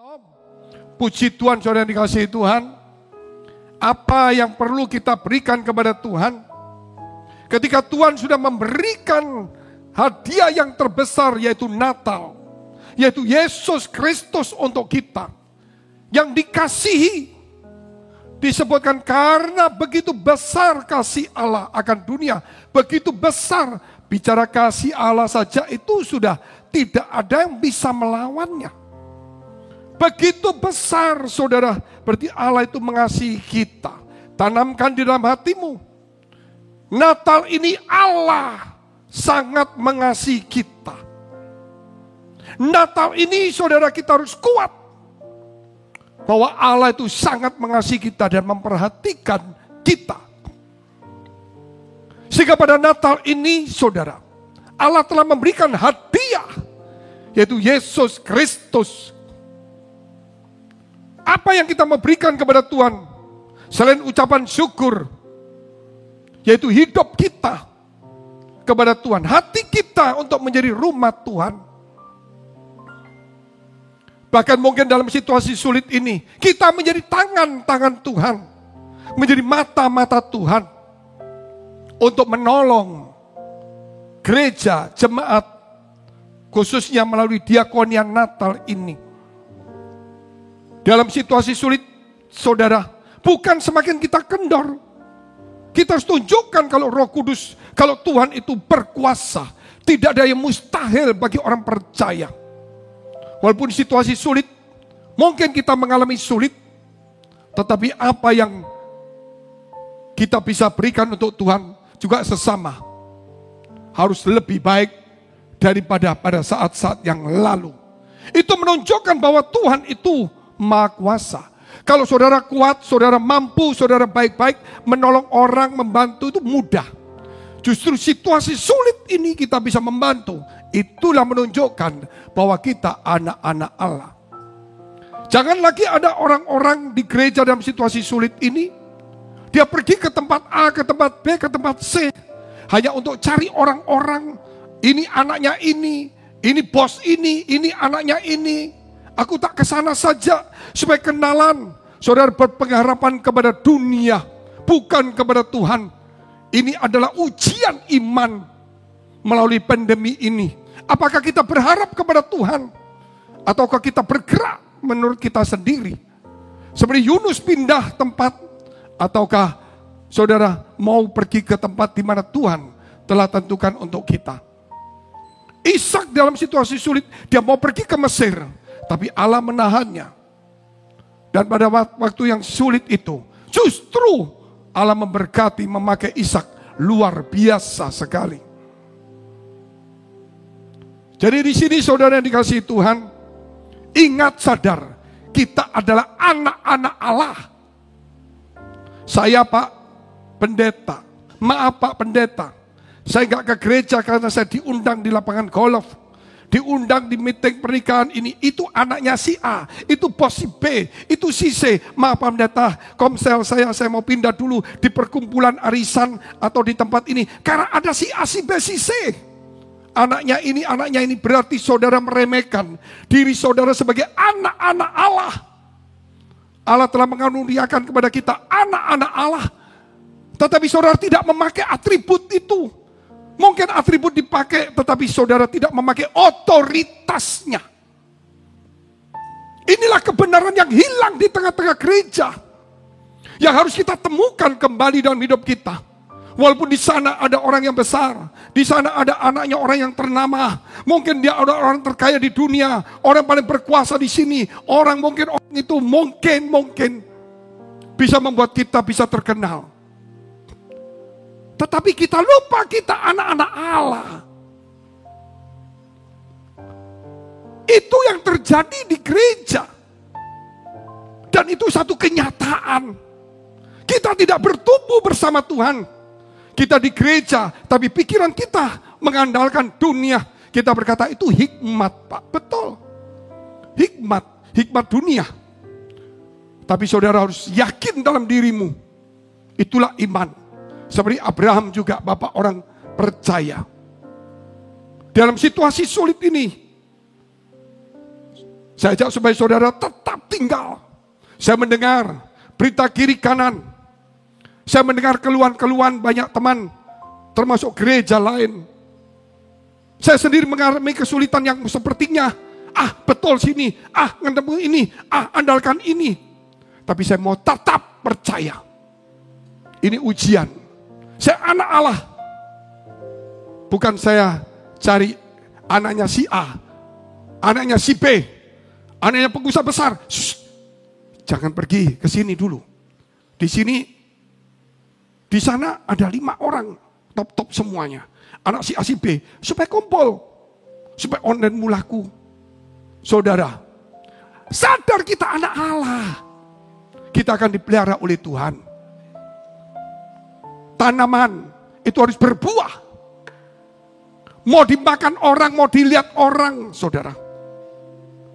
Shalom. Puji Tuhan, saudara yang dikasihi Tuhan. Apa yang perlu kita berikan kepada Tuhan? Ketika Tuhan sudah memberikan hadiah yang terbesar, yaitu Natal, yaitu Yesus Kristus untuk kita, yang dikasihi. Disebutkan karena begitu besar kasih Allah akan dunia, begitu besar. Bicara kasih Allah saja itu sudah tidak ada yang bisa melawannya. Begitu besar, saudara, berarti Allah itu mengasihi kita. Tanamkan di dalam hatimu, Natal ini Allah sangat mengasihi kita. Natal ini, saudara, kita harus kuat bahwa Allah itu sangat mengasihi kita dan memperhatikan kita. Sehingga pada Natal ini, saudara, Allah telah memberikan hadiah, yaitu Yesus Kristus. Apa yang kita memberikan kepada Tuhan selain ucapan syukur, yaitu hidup kita kepada Tuhan, hati kita untuk menjadi rumah Tuhan. Bahkan mungkin dalam situasi sulit ini, kita menjadi tangan-tangan Tuhan, menjadi mata-mata Tuhan untuk menolong gereja, jemaat, khususnya melalui diakonia Natal ini. Dalam situasi sulit, saudara, bukan semakin kita kendor. Kita harus tunjukkan kalau Roh Kudus, kalau Tuhan itu berkuasa. Tidak ada yang mustahil bagi orang percaya. Walaupun situasi sulit, mungkin kita mengalami sulit, tetapi apa yang kita bisa berikan untuk Tuhan juga sesama. Harus lebih baik daripada pada saat-saat yang lalu. Itu menunjukkan bahwa Tuhan itu Maha Kuasa. Kalau saudara kuat, saudara mampu, saudara baik-baik, menolong orang, membantu itu mudah. Justru situasi sulit ini kita bisa membantu. Itulah menunjukkan bahwa kita anak-anak Allah. Jangan lagi ada orang-orang di gereja dalam situasi sulit ini. Dia pergi ke tempat A, ke tempat B, ke tempat C. Hanya untuk cari orang-orang. Ini anaknya ini bos ini anaknya ini. Aku tak kesana saja supaya kenalan. Saudara berpengharapan kepada dunia, bukan kepada Tuhan. Ini adalah ujian iman melalui pandemi ini. Apakah kita berharap kepada Tuhan? Ataukah kita bergerak menurut kita sendiri? Seperti Yunus pindah tempat. Ataukah saudara mau pergi ke tempat di mana Tuhan telah tentukan untuk kita? Ishak dalam situasi sulit, dia mau pergi ke Mesir. Tapi Allah menahannya. Dan pada waktu yang sulit itu, justru Allah memberkati, memakai Ishak luar biasa sekali. Jadi di sini saudara yang dikasihi Tuhan, ingat sadar, kita adalah anak-anak Allah. Saya Pak Pendeta, maaf Pak Pendeta, saya nggak ke gereja karena saya diundang di lapangan golf. Diundang di meeting pernikahan ini, itu anaknya si A, itu bos si B, itu si C. Maaf Pak Pendeta, komsel saya mau pindah dulu di perkumpulan arisan atau di tempat ini. Karena ada si A, si B, si C. Anaknya ini berarti saudara meremehkan diri saudara sebagai anak-anak Allah. Allah telah mengaruniakan kepada kita anak-anak Allah. Tetapi saudara tidak memakai atribut itu. Mungkin atribut dipakai, tetapi saudara tidak memakai otoritasnya. Inilah kebenaran yang hilang di tengah-tengah gereja, yang harus kita temukan kembali dalam hidup kita. Walaupun di sana ada orang yang besar, di sana ada anaknya orang yang ternama, mungkin dia ada orang terkaya di dunia, orang paling berkuasa di sini, orang itu mungkin bisa membuat kita bisa terkenal. Tetapi kita lupa kita anak-anak Allah. Itu yang terjadi di gereja. Dan itu satu kenyataan. Kita tidak bertumbuh bersama Tuhan. Kita di gereja, tapi pikiran kita mengandalkan dunia. Kita berkata itu hikmat, Pak. Betul. Hikmat dunia. Tapi saudara harus yakin dalam dirimu. Itulah iman. Seperti Abraham juga, bapak orang percaya. Dalam situasi sulit ini, Saya ajak supaya saudara tetap tinggal. Saya mendengar berita kiri kanan. Saya mendengar keluhan-keluhan banyak teman, termasuk gereja lain. Saya sendiri mengalami kesulitan yang sepertinya, betul sini, ngedemu ini, andalkan ini. Tapi saya mau tetap percaya. Ini ujian. Saya anak Allah. Bukan saya cari anaknya si A, anaknya si B, anaknya pengusaha besar. Shh, jangan pergi ke sini dulu. Di sini, di sana ada 5 orang, top-top semuanya. Anak si A si B, supaya kumpul, supaya online mulaku. Saudara, sadar kita anak Allah. Kita akan dipelihara oleh Tuhan. Tanaman itu harus berbuah. Mau dimakan orang, mau dilihat orang, saudara.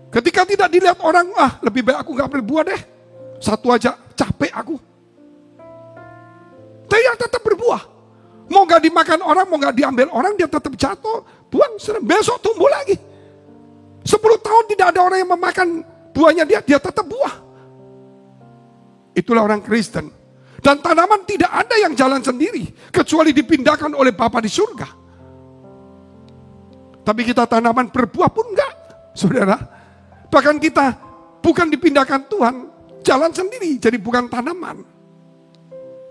Ketika tidak dilihat orang, lebih baik aku gak berbuah deh. Satu aja, capek aku. Tapi yang tetap berbuah. Mau gak dimakan orang, mau gak diambil orang, dia tetap jatuh. Buang, besok tumbuh lagi. 10 tahun tidak ada orang yang memakan buahnya dia tetap buah. Itulah orang Kristen. Dan tanaman tidak ada yang jalan sendiri, kecuali dipindahkan oleh Bapa di surga. Tapi kita tanaman berbuah pun enggak, saudara. Bahkan kita bukan dipindahkan Tuhan, jalan sendiri, jadi bukan tanaman.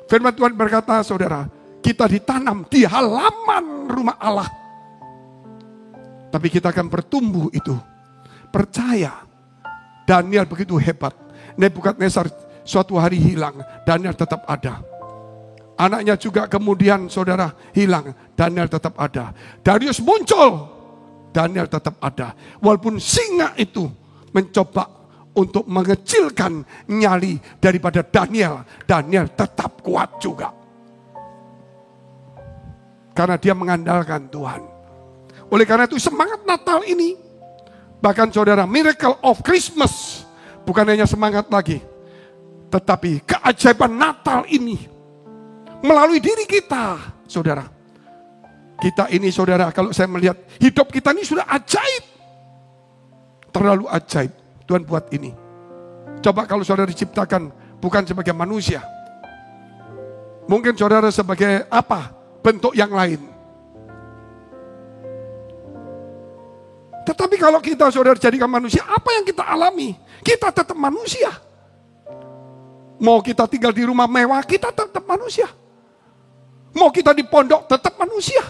Firman Tuhan berkata, saudara, kita ditanam di halaman rumah Allah. Tapi kita akan bertumbuh itu. Percaya, Daniel begitu hebat. Nebukadnezar suatu hari hilang, Daniel tetap ada. Anaknya juga kemudian saudara hilang, Daniel tetap ada. Darius muncul, Daniel tetap ada. Walaupun singa itu mencoba untuk mengecilkan nyali daripada Daniel, Daniel tetap kuat juga. Karena dia mengandalkan Tuhan. Oleh karena itu semangat Natal ini, bahkan saudara, miracle of Christmas, bukan hanya semangat lagi, tetapi keajaiban Natal ini melalui diri kita, saudara. Kita ini saudara, kalau saya melihat hidup kita ini sudah ajaib. Terlalu ajaib Tuhan buat ini. Coba kalau saudara diciptakan bukan sebagai manusia. Mungkin saudara sebagai apa? Bentuk yang lain. Tetapi kalau kita saudara jadikan manusia, apa yang kita alami? Kita tetap manusia. Mau kita tinggal di rumah mewah, kita tetap manusia. Mau kita di pondok, tetap manusia.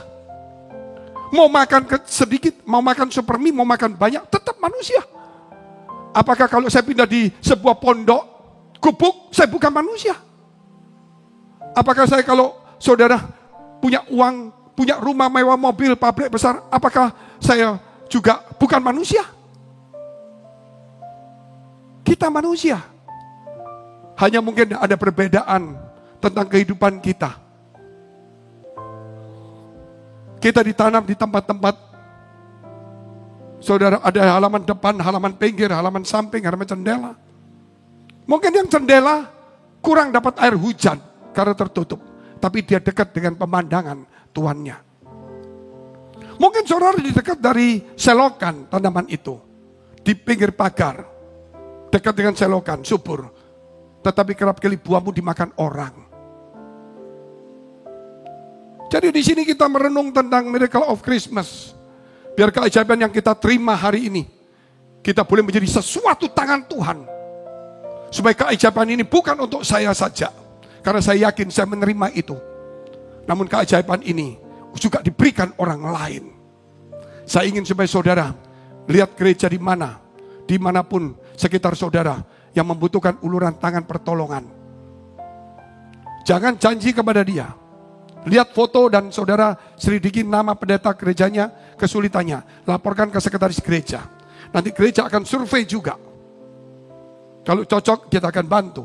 Mau makan sedikit, mau makan supermie, mau makan banyak, tetap manusia. Apakah kalau saya pindah di sebuah pondok, gubuk, saya bukan manusia? Apakah saya kalau saudara punya uang, punya rumah mewah, mobil, pabrik besar, apakah saya juga bukan manusia? Kita manusia. Hanya mungkin ada perbedaan tentang kehidupan kita. Kita ditanam di tempat-tempat, saudara, ada halaman depan, halaman pinggir, halaman samping, halaman jendela. Mungkin yang jendela kurang dapat air hujan karena tertutup, tapi dia dekat dengan pemandangan tuannya. Mungkin saudara dekat dari selokan tanaman itu, di pinggir pagar, dekat dengan selokan, subur. Tetapi kerap kali buahmu dimakan orang. Jadi di sini kita merenung tentang miracle of Christmas. Biar keajaiban yang kita terima hari ini, kita boleh menjadi sesuatu tangan Tuhan. Supaya keajaiban ini bukan untuk saya saja, karena saya yakin saya menerima itu. Namun keajaiban ini juga diberikan orang lain. Saya ingin supaya saudara lihat gereja di mana, dimanapun sekitar saudara yang membutuhkan uluran tangan pertolongan. Jangan janji kepada dia. Lihat foto dan saudara selidikin nama pendeta gerejanya, kesulitannya. Laporkan ke sekretaris gereja. Nanti gereja akan survei juga. Kalau cocok kita akan bantu.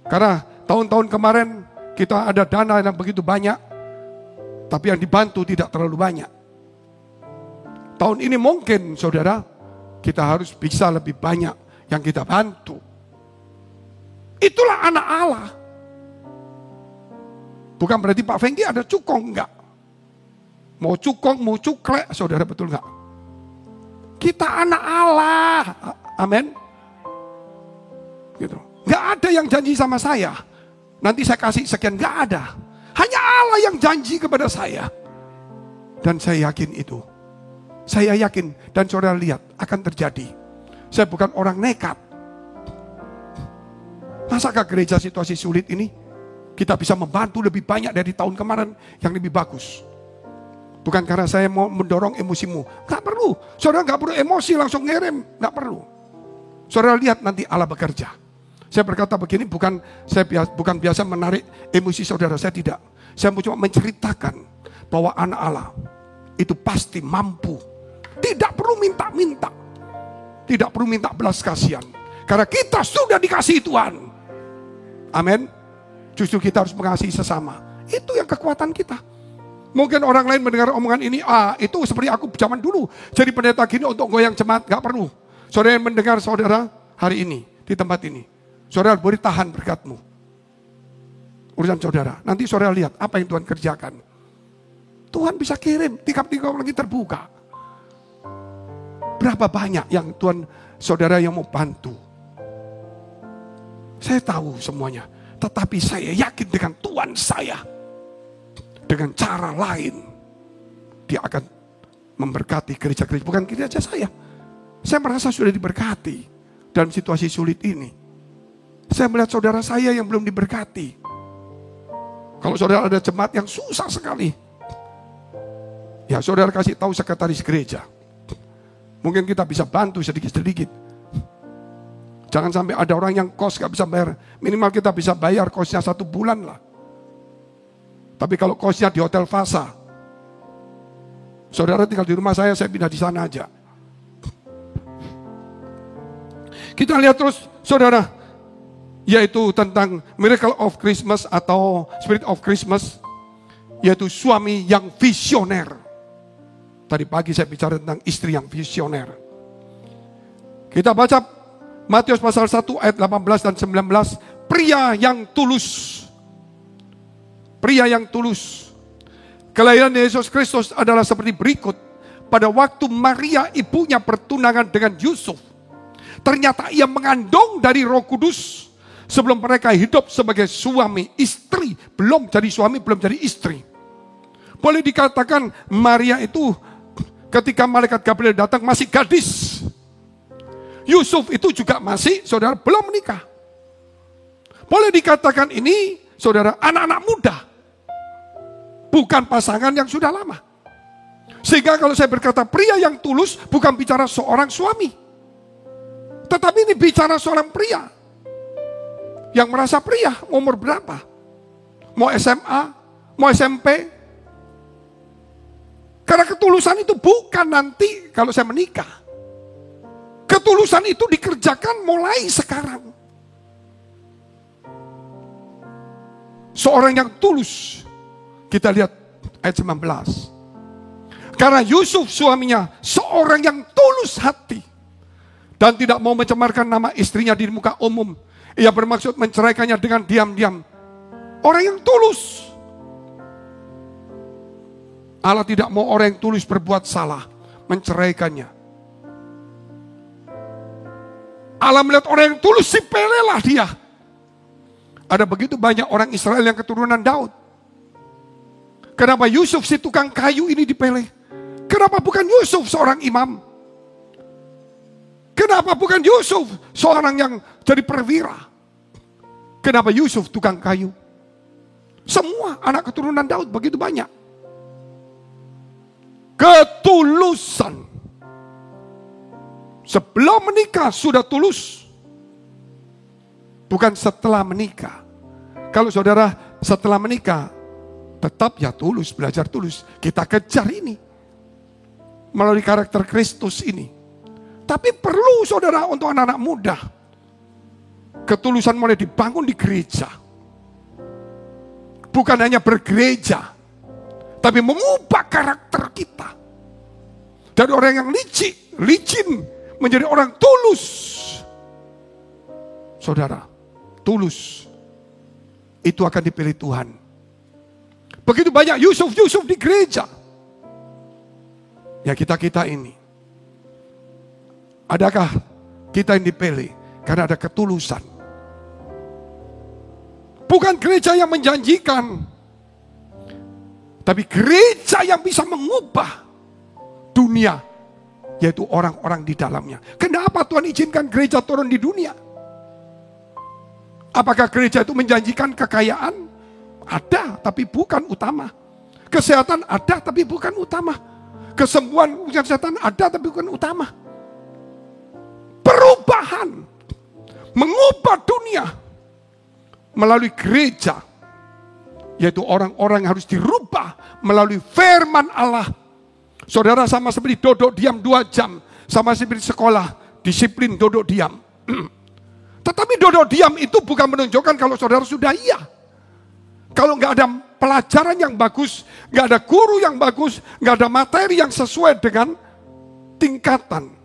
Karena tahun-tahun kemarin kita ada dana yang begitu banyak, tapi yang dibantu tidak terlalu banyak. Tahun ini mungkin saudara, kita harus bisa lebih banyak yang kita bantu. Itulah anak Allah. Bukan berarti Pak Fengki ada cukong, enggak. Mau cukong, mau cuklek, saudara, betul enggak? Kita anak Allah. Amin. Gitu. Gak ada yang janji sama saya, nanti saya kasih sekian, gak ada. Hanya Allah yang janji kepada saya. Dan saya yakin itu. Saya yakin dan saudara lihat akan terjadi. Saya bukan orang nekat. Masakah gereja situasi sulit ini kita bisa membantu lebih banyak dari tahun kemarin yang lebih bagus? Bukan karena saya mau mendorong emosimu. Gak perlu. Saudara gak perlu emosi langsung ngirim. Gak perlu. Saudara lihat nanti Allah bekerja. Saya berkata begini bukan biasa menarik emosi saudara. Saya tidak. Saya mau cuma menceritakan bahwa anak Allah itu pasti mampu. Tidak perlu minta-minta. Tidak perlu minta belas kasihan. Karena kita sudah dikasihi Tuhan. Amin. Justru kita harus mengasihi sesama. Itu yang kekuatan kita. Mungkin orang lain mendengar omongan ini, itu seperti aku zaman dulu. Jadi pendeta gini untuk goyang jemaat, gak perlu. Saudara yang mendengar saudara hari ini, di tempat ini. Saudara boleh tahan berkatmu. Urusan saudara. Nanti saudara lihat apa yang Tuhan kerjakan. Tuhan bisa kirim, tikap-tikap lagi terbuka. Berapa banyak yang Tuhan, saudara yang mau bantu. Saya tahu semuanya. Tetapi saya yakin dengan Tuhan saya. Dengan cara lain. Dia akan memberkati gereja-gereja. Bukan gereja saya. Saya merasa sudah diberkati. Dalam situasi sulit ini. Saya melihat saudara saya yang belum diberkati. Kalau saudara ada jemaat yang susah sekali. Ya saudara kasih tahu sekretaris gereja. Mungkin kita bisa bantu sedikit-sedikit. Jangan sampai ada orang yang kos gak bisa bayar. Minimal kita bisa bayar kosnya 1 bulan lah. Tapi kalau kosnya di Hotel Fasa, saudara tinggal di rumah saya pindah di sana aja. Kita lihat terus saudara, yaitu tentang Miracle of Christmas atau Spirit of Christmas, yaitu suami yang visioner. Tadi pagi saya bicara tentang istri yang visioner. Kita baca Matius pasal 1 ayat 18 dan 19. Pria yang tulus. Pria yang tulus. Kelahiran Yesus Kristus adalah seperti berikut. Pada waktu Maria ibunya bertunangan dengan Yusuf, ternyata ia mengandung dari Roh Kudus. Sebelum mereka hidup sebagai suami istri. Belum jadi suami, belum jadi istri. Boleh dikatakan Maria itu ketika malaikat Gabriel datang masih gadis. Yusuf itu juga masih, saudara, belum menikah. Boleh dikatakan ini, saudara, anak-anak muda. Bukan pasangan yang sudah lama. Sehingga kalau saya berkata pria yang tulus, bukan bicara seorang suami. Tetapi ini bicara seorang pria. Yang merasa pria, umur berapa? Mau SMA, mau SMP. Karena ketulusan itu bukan nanti kalau saya menikah. Ketulusan itu dikerjakan mulai sekarang. Seorang yang tulus. Kita lihat ayat 19. Karena Yusuf suaminya seorang yang tulus hati. Dan tidak mau mencemarkan nama istrinya di muka umum. Ia bermaksud menceraikannya dengan diam-diam. Orang yang tulus. Allah tidak mau orang yang tulus berbuat salah. Menceraikannya. Allah melihat orang yang tulus, sepelelah dia. Ada begitu banyak orang Israel yang keturunan Daud. Kenapa Yusuf si tukang kayu ini dipilih? Kenapa bukan Yusuf seorang imam? Kenapa bukan Yusuf seorang yang jadi perwira? Kenapa Yusuf tukang kayu? Semua anak keturunan Daud begitu banyak. Ketulusan. Sebelum menikah sudah tulus. Bukan setelah menikah. Kalau saudara setelah menikah, tetap ya tulus, belajar tulus. Kita kejar ini. Melalui karakter Kristus ini. Tapi perlu saudara untuk anak-anak muda. Ketulusan mulai dibangun di gereja. Bukan hanya bergereja. Tapi mengubah karakter kita. Dari orang yang licin. Menjadi orang tulus. Saudara, tulus. Itu akan dipilih Tuhan. Begitu banyak Yusuf di gereja. Ya kita ini. Adakah kita yang dipilih karena ada ketulusan? Bukan gereja yang menjanjikan, tapi gereja yang bisa mengubah dunia, yaitu orang-orang di dalamnya. Kenapa Tuhan izinkan gereja turun di dunia? Apakah gereja itu menjanjikan kekayaan? Ada, tapi bukan utama. Kesehatan ada, tapi bukan utama. Kesembuhan kesehatan ada, tapi bukan utama. Perubahan, mengubah dunia melalui gereja, yaitu orang-orang yang harus dirubah melalui firman Allah. Saudara, sama seperti duduk diam 2 jam, sama seperti sekolah, disiplin duduk diam. Tetapi duduk diam itu bukan menunjukkan kalau saudara sudah iya. Kalau nggak ada pelajaran yang bagus, nggak ada guru yang bagus, nggak ada materi yang sesuai dengan tingkatan.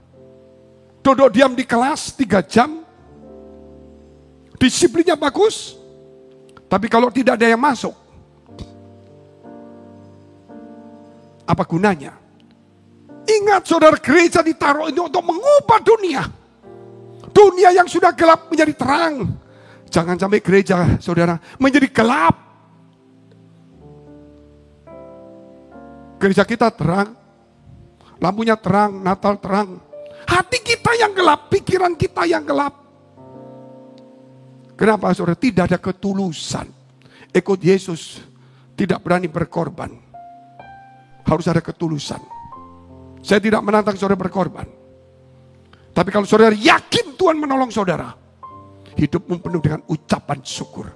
Duduk diam di kelas 3 jam, disiplinnya bagus, tapi kalau tidak ada yang masuk, apa gunanya? Ingat saudara, gereja ditaruh ini untuk mengubah dunia. Dunia yang sudah gelap menjadi terang. Jangan sampai gereja saudara menjadi gelap. Gereja kita terang, lampunya terang, Natal terang. Hati kita yang gelap, pikiran kita yang gelap. Kenapa saudara? Tidak ada ketulusan. Ikut Yesus tidak berani berkorban. Harus ada ketulusan. Saya tidak menantang saudara berkorban. Tapi kalau saudara yakin Tuhan menolong saudara, hidupmu penuh dengan ucapan syukur.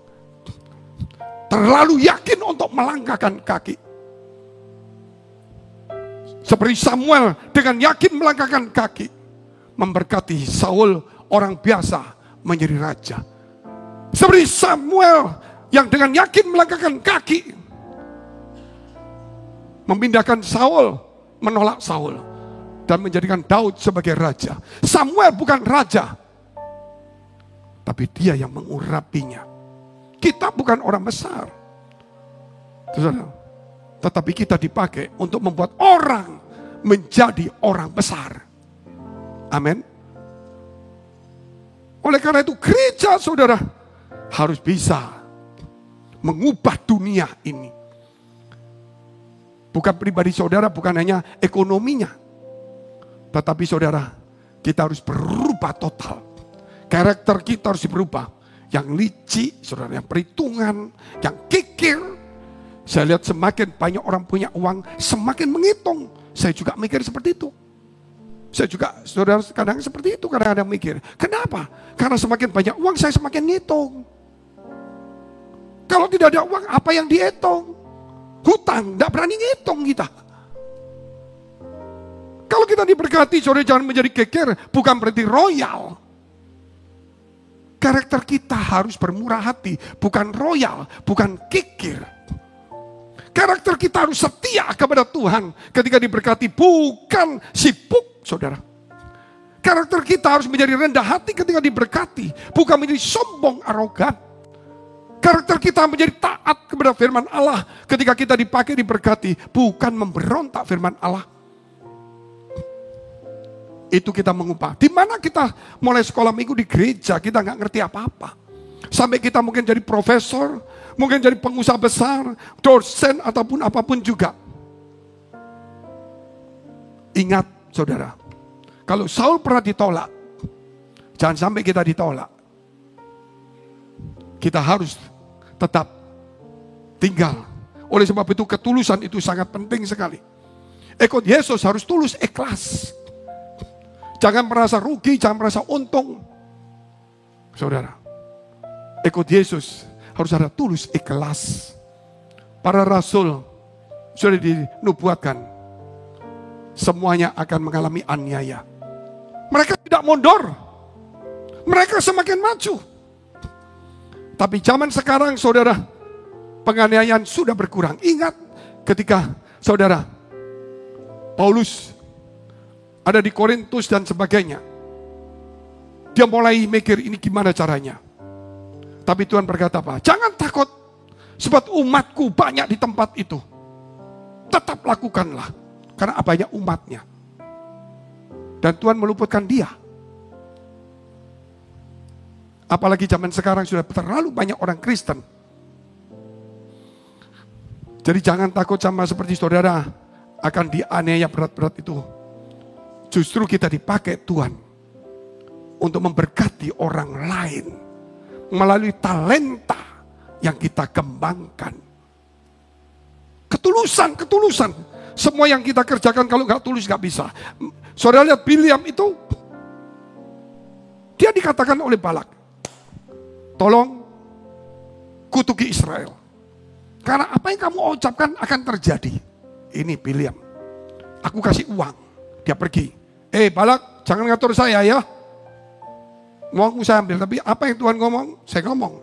Terlalu yakin untuk melangkahkan kaki. Seperti Samuel dengan yakin melangkahkan kaki, memberkati Saul orang biasa menjadi raja. Seperti Samuel yang dengan yakin melangkahkan kaki, memindahkan Saul, menolak Saul, dan menjadikan Daud sebagai raja. Samuel bukan raja, tapi dia yang mengurapinya. Kita bukan orang besar, tetapi kita dipakai untuk membuat orang menjadi orang besar. Amin. Oleh karena itu gereja saudara harus bisa mengubah dunia ini. Bukan pribadi saudara, bukan hanya ekonominya. Tetapi saudara, kita harus berubah total. Karakter kita harus berubah. Yang licik, saudara, yang perhitungan, yang kikir. Saya lihat semakin banyak orang punya uang, semakin menghitung. Saya juga mikir seperti itu. Saya juga, saudara, kadang seperti itu, kadang-kadang mikir. Kenapa? Karena semakin banyak uang, saya semakin ngitung. Kalau tidak ada uang, apa yang dihitung? Hutang, tidak berani ngitung kita. Kalau kita diberkati, saudara, jangan menjadi kekir, bukan berarti royal. Karakter kita harus bermurah hati, bukan royal, bukan kikir. Karakter kita harus setia kepada Tuhan ketika diberkati, bukan sibuk, saudara. Karakter kita harus menjadi rendah hati ketika diberkati, bukan menjadi sombong, arogan. Karakter kita menjadi taat kepada firman Allah ketika kita dipakai diberkati, bukan memberontak firman Allah. Itu kita mengubah. Di mana kita mulai sekolah minggu di gereja, kita nggak ngerti apa-apa. Sampai kita mungkin jadi profesor, mungkin jadi pengusaha besar, dosen ataupun apapun juga. Ingat saudara, kalau Saul pernah ditolak, jangan sampai kita ditolak. Kita harus tetap tinggal. Oleh sebab itu ketulusan itu sangat penting sekali. Ikut Yesus harus tulus, ikhlas. Jangan merasa rugi, jangan merasa untung. Saudara, ikut Yesus harus ada tulus, ikhlas. Para rasul sudah dinubuatkan, semuanya akan mengalami aniaya. Mereka tidak mundur, mereka semakin maju. Tapi zaman sekarang saudara, penganiayaan sudah berkurang. Ingat ketika saudara Paulus ada di Korintus dan sebagainya, dia mulai mikir ini gimana caranya. Tapi Tuhan berkata apa? Jangan takut, sebab umatku banyak di tempat itu. Tetap lakukanlah, karena banyak umatnya. Dan Tuhan meluputkan dia. Apalagi zaman sekarang sudah terlalu banyak orang Kristen. Jadi jangan takut sama seperti saudara akan dianiaya berat-berat itu. Justru kita dipakai Tuhan untuk memberkati orang lain melalui talenta yang kita kembangkan. Ketulusan. Semua yang kita kerjakan kalau nggak tulus nggak bisa. Saudara lihat Bileam itu, dia dikatakan oleh Balak, tolong kutuki Israel. Karena apa yang kamu ucapkan akan terjadi. Ini Bileam, aku kasih uang, dia pergi. Balak, jangan ngatur saya ya. Uangmu saya ambil, tapi apa yang Tuhan ngomong, saya ngomong.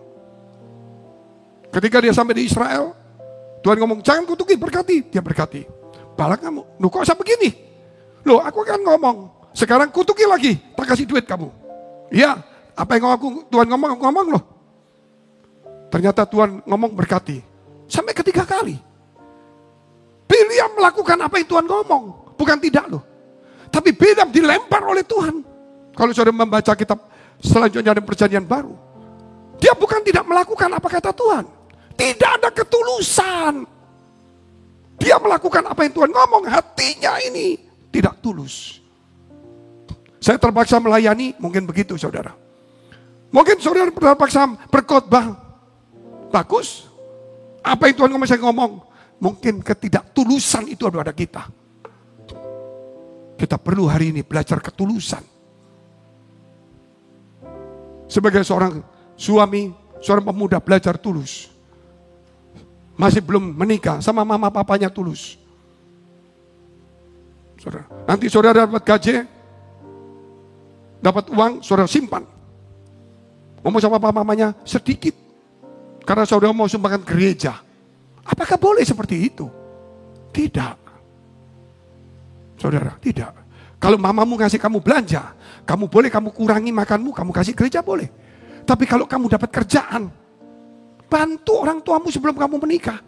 Ketika dia sampai di Israel, Tuhan ngomong, jangan kutuki, berkati. Dia berkati. Balak kamu, lu kok sampai begini? Loh, aku kan ngomong, sekarang kutuki lagi, tak kasih duit kamu. Iya, apa yang Tuhan ngomong loh. Ternyata Tuhan ngomong berkati. Sampai ketiga kali. Bileam melakukan apa yang Tuhan ngomong, bukan tidak loh. Tapi Bileam dilempar oleh Tuhan. Kalau saudara membaca kitab selanjutnya dan perjanjian baru, dia bukan tidak melakukan apa kata Tuhan. Tidak ada ketulusan. Dia melakukan apa yang Tuhan ngomong, hatinya ini tidak tulus. Saya terpaksa melayani, mungkin begitu saudara. Mungkin saudara terpaksa berkhotbah, bagus. Apa yang Tuhan ngomong, saya ngomong. Mungkin ketidaktulusan itu ada pada kita. Kita perlu hari ini belajar ketulusan. Sebagai seorang suami, seorang pemuda belajar tulus. Masih belum menikah, sama mama papanya tulus. Saudara, nanti saudara dapat gaji, dapat uang, saudara simpan. Ngomong sama papa mamanya sedikit. Karena saudara mau sumbangkan gereja. Apakah boleh seperti itu? Tidak. Saudara, tidak. Kalau mamamu ngasih kamu belanja, kamu boleh kamu kurangi makanmu, kamu kasih gereja boleh. Tapi kalau kamu dapat kerjaan, bantu orang tuamu sebelum kamu menikah.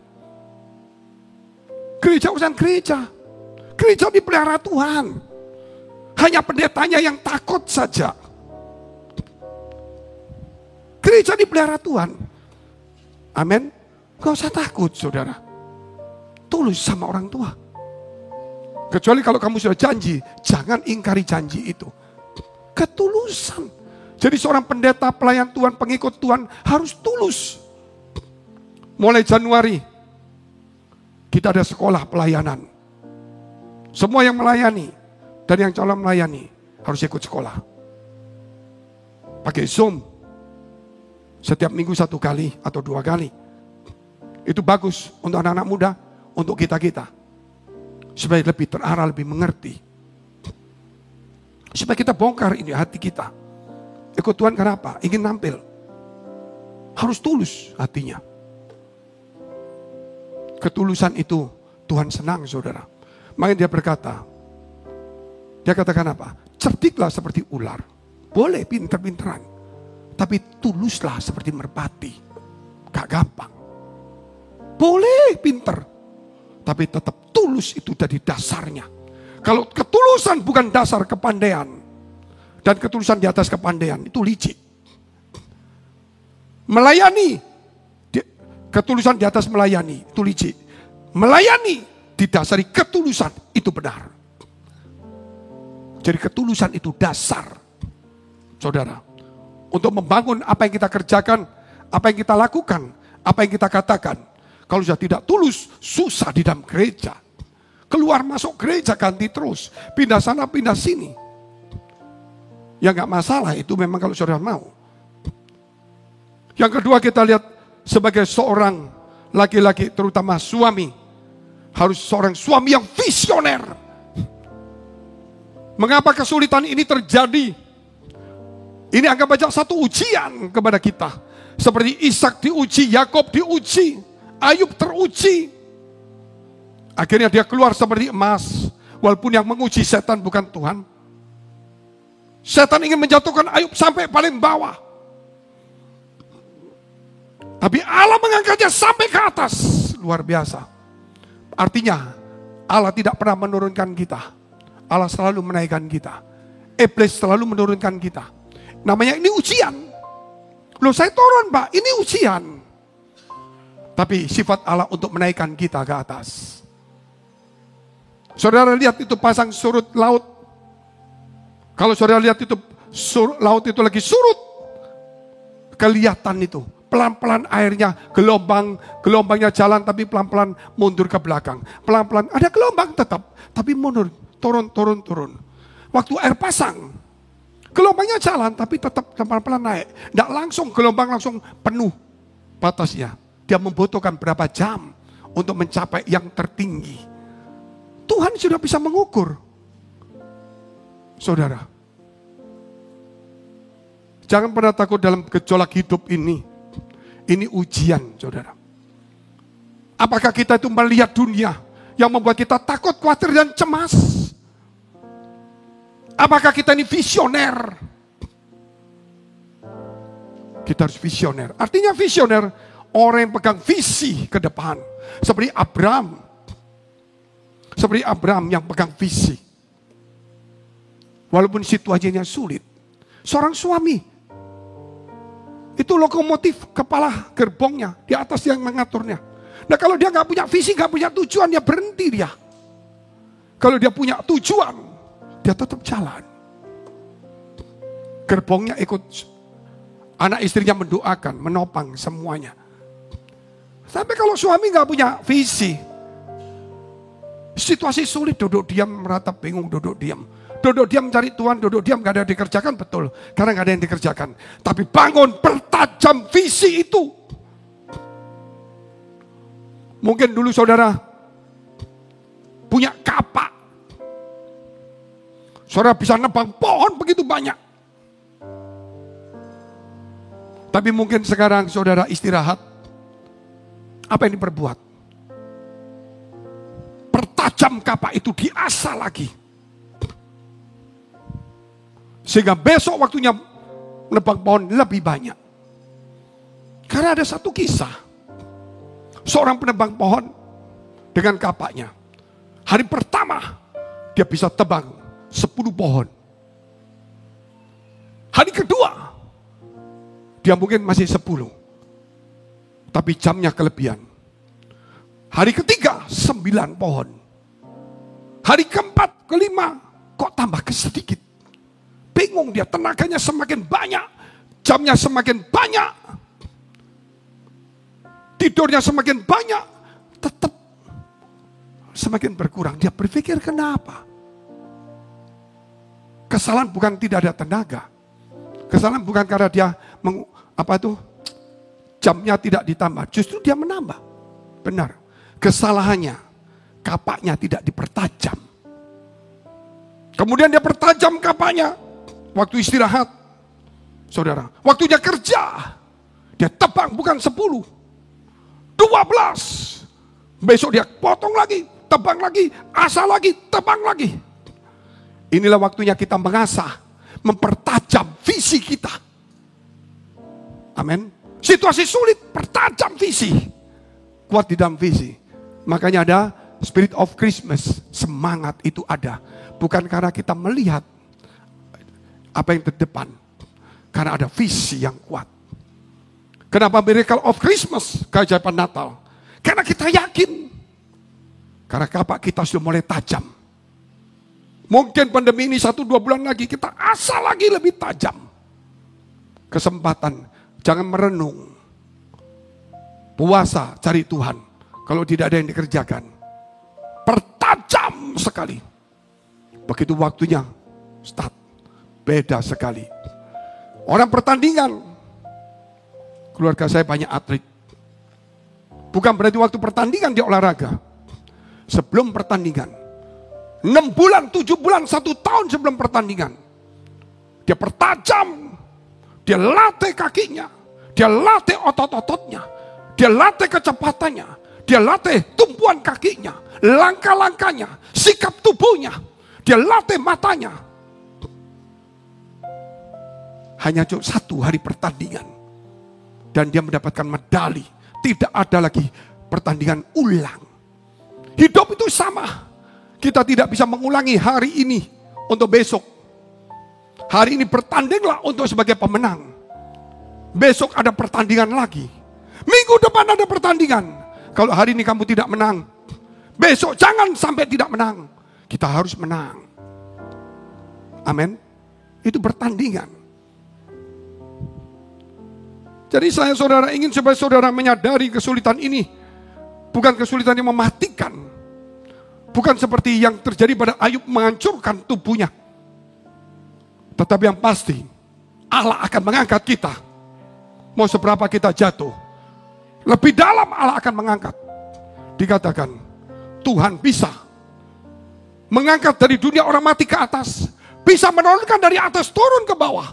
Gereja urusan gereja. Gereja dipelihara Tuhan. Hanya pendetanya yang takut saja. Gereja dipelihara Tuhan. Amin. Gak usah takut saudara. Tulus sama orang tua. Kecuali kalau kamu sudah janji, jangan ingkari janji itu. Ketulusan. Jadi seorang pendeta, pelayan Tuhan, pengikut Tuhan harus tulus. Mulai Januari, kita ada sekolah pelayanan. Semua yang melayani dan yang calon melayani harus ikut sekolah. Pakai Zoom. Setiap minggu 1 kali atau 2 kali. Itu bagus untuk anak-anak muda, untuk kita-kita. Supaya lebih terarah, lebih mengerti. Supaya kita bongkar ini hati kita. Ikut Tuhan kenapa? Ingin nampil. Harus tulus hatinya. Ketulusan itu Tuhan senang saudara. Makanya dia berkata, dia katakan apa? Cerdiklah seperti ular. Boleh pinter-pinteran. Tapi tuluslah seperti merpati. Gak gampang. Boleh pinter. Tapi tetap tulus itu jadi dasarnya. Kalau ketulusan bukan dasar kepandaian. Dan ketulusan di atas kepandaian itu licik. Melayani. Ketulusan di atas melayani itu licik. Melayani didasari ketulusan itu benar. Jadi ketulusan itu dasar. Saudara. Untuk membangun apa yang kita kerjakan, apa yang kita lakukan, apa yang kita katakan. Kalau sudah tidak tulus, susah di dalam gereja. Keluar masuk gereja ganti terus. Pindah sana, pindah sini. Ya nggak masalah, itu memang kalau saudara mau. Yang kedua kita lihat sebagai seorang laki-laki, terutama suami. Harus seorang suami yang visioner. Mengapa kesulitan ini terjadi? Ini anggap aja satu ujian kepada kita. Seperti Ishak diuji, Yakob diuji, Ayub teruji. Akhirnya dia keluar seperti emas. Walaupun yang menguji setan bukan Tuhan. Setan ingin menjatuhkan Ayub sampai paling bawah. Tapi Allah mengangkatnya sampai ke atas. Luar biasa. Artinya Allah tidak pernah menurunkan kita. Allah selalu menaikkan kita. Iblis selalu menurunkan kita. Namanya ini ujian. Loh saya turun Pak, ini ujian. Tapi sifat Allah untuk menaikkan kita ke atas. Saudara lihat itu pasang surut laut. Kalau saudara lihat itu laut itu lagi surut, kelihatan itu. Pelan-pelan airnya, gelombangnya jalan tapi pelan-pelan mundur ke belakang. Pelan-pelan ada gelombang tetap, tapi mundur, turun. Waktu air pasang, gelombangnya jalan tapi tetap pelan-pelan naik. Tidak langsung gelombang langsung penuh batasnya. Dia membutuhkan berapa jam untuk mencapai yang tertinggi. Tuhan sudah bisa mengukur. Saudara, jangan pernah takut dalam gejolak hidup ini. Ini ujian, saudara. Apakah kita itu melihat dunia yang membuat kita takut, khawatir, dan cemas? Apakah kita ini visioner? Kita harus visioner. Artinya visioner, orang yang pegang visi ke depan. Seperti Abraham. Seperti Abraham yang pegang visi. Walaupun situasinya sulit. Seorang suami. Itu lokomotif kepala gerbongnya. Di atas yang mengaturnya. Nah kalau dia gak punya visi, gak punya tujuan, dia berhenti dia. Kalau dia punya tujuan, dia tetap jalan. Gerbongnya ikut. Anak istrinya mendoakan, menopang semuanya. Sampai kalau suami gak punya visi. Situasi sulit, duduk diam, meratap, bingung, duduk diam. Duduk diam mencari Tuhan, duduk diam gak ada yang dikerjakan, betul. Karena gak ada yang dikerjakan. Tapi bangun, pertajam visi itu. Mungkin dulu saudara punya kapak. Saudara bisa nebang pohon begitu banyak. Tapi mungkin sekarang saudara istirahat. Apa yang diperbuat? Pertajam kapak itu diasah lagi. Sehingga besok waktunya menebang pohon lebih banyak. Karena ada satu kisah. Seorang penebang pohon dengan kapaknya. Hari pertama dia bisa tebang 10 pohon. Hari kedua dia mungkin masih 10. Tapi jamnya kelebihan. Hari ketiga 9 pohon. Hari keempat, kelima kok tambah sedikit. Bingung dia, tenaganya semakin banyak, jamnya semakin banyak, tidurnya semakin banyak, tetap semakin berkurang. Dia berpikir kenapa? Kesalahan bukan tidak ada tenaga. Kesalahan bukan karena dia jamnya tidak ditambah, justru dia menambah. Benar. Kesalahannya kapaknya tidak dipertajam. Kemudian dia pertajam kapaknya. Waktu istirahat, saudara, waktunya kerja, dia tebang bukan 10, 12. Besok dia potong lagi, tebang lagi, asah lagi, tebang lagi. Inilah waktunya kita mengasah, mempertajam visi kita. Amin. Situasi sulit, pertajam visi. Kuat di dalam visi. Makanya ada Spirit of Christmas, semangat itu ada. Bukan karena kita melihat apa yang terdepan. Karena ada visi yang kuat. Kenapa Miracle of Christmas? Keajaiban Natal. Karena kita yakin. Karena kapak kita sudah mulai tajam. Mungkin pandemi ini 1-2 bulan lagi kita asal lagi lebih tajam. Kesempatan. Jangan merenung. Puasa cari Tuhan. Kalau tidak ada yang dikerjakan. Pertajam sekali. Begitu waktunya start. Beda sekali. Orang pertandingan. Keluarga saya banyak atlet. Bukan berarti waktu pertandingan dia olahraga. Sebelum pertandingan. 6 bulan, 7 bulan, 1 tahun sebelum pertandingan. Dia pertajam. Dia latih kakinya. Dia latih otot-ototnya. Dia latih kecepatannya. Dia latih tumpuan kakinya. Langkah-langkahnya. Sikap tubuhnya. Dia latih matanya. Hanya cuma 1 hari pertandingan. Dan dia mendapatkan medali. Tidak ada lagi pertandingan ulang. Hidup itu sama. Kita tidak bisa mengulangi hari ini untuk besok. Hari ini bertandinglah untuk sebagai pemenang. Besok ada pertandingan lagi. Minggu depan ada pertandingan. Kalau hari ini kamu tidak menang, besok jangan sampai tidak menang. Kita harus menang. Amin. Itu pertandingan. Jadi saya saudara ingin supaya saudara menyadari kesulitan ini. Bukan kesulitan yang mematikan. Bukan seperti yang terjadi pada Ayub menghancurkan tubuhnya. Tetapi yang pasti Allah akan mengangkat kita. Mau seberapa kita jatuh, lebih dalam Allah akan mengangkat. Dikatakan Tuhan bisa mengangkat dari dunia orang mati ke atas, bisa menurunkan dari atas turun ke bawah.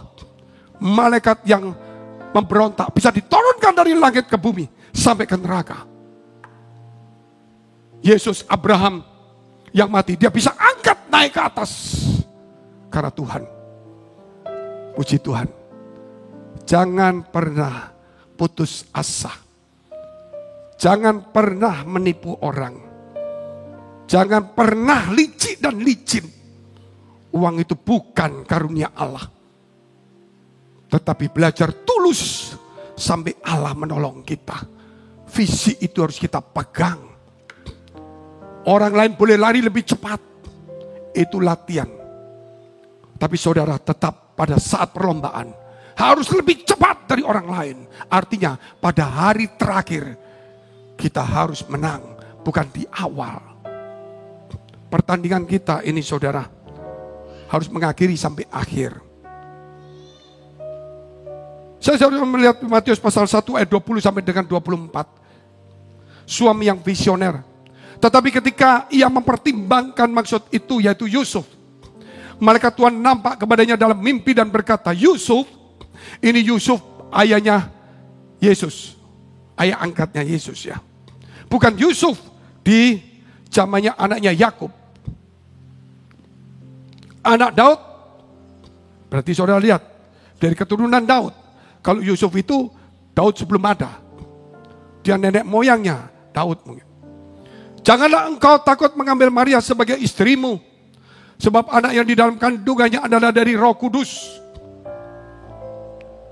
Malaikat yang memberontak bisa diturunkan dari langit ke bumi sampai ke neraka. Yesus Abraham yang mati, dia bisa angkat naik ke atas karena Tuhan. Puji Tuhan. Jangan pernah putus asa. Jangan pernah menipu orang. Jangan pernah licik dan licin. Uang itu bukan karunia Allah. Tetapi belajar tulus sampai Allah menolong kita. Visi itu harus kita pegang. Orang lain boleh lari lebih cepat. Itu latihan. Tapi saudara tetap pada saat perlombaan harus lebih cepat dari orang lain. Artinya pada hari terakhir kita harus menang, bukan di awal. Pertandingan kita ini saudara harus mengakhiri sampai akhir. Saya sudah melihat Matius pasal 1 ayat 20 sampai dengan 24. Suami yang visioner. Tetapi ketika ia mempertimbangkan maksud itu, yaitu Yusuf, malaikat Tuhan nampak kepadanya dalam mimpi dan berkata, Yusuf, ini Yusuf ayahnya Yesus, ayah angkatnya Yesus ya. Bukan Yusuf di zamannya anaknya Yakub. Anak Daud, berarti saudara lihat, dari keturunan Daud. Kalau Yusuf itu, Daud sebelum ada. Dia nenek moyangnya, Daud mungkin. Janganlah engkau takut mengambil Maria sebagai istrimu. Sebab anak yang di dalam kandungannya adalah dari Roh Kudus.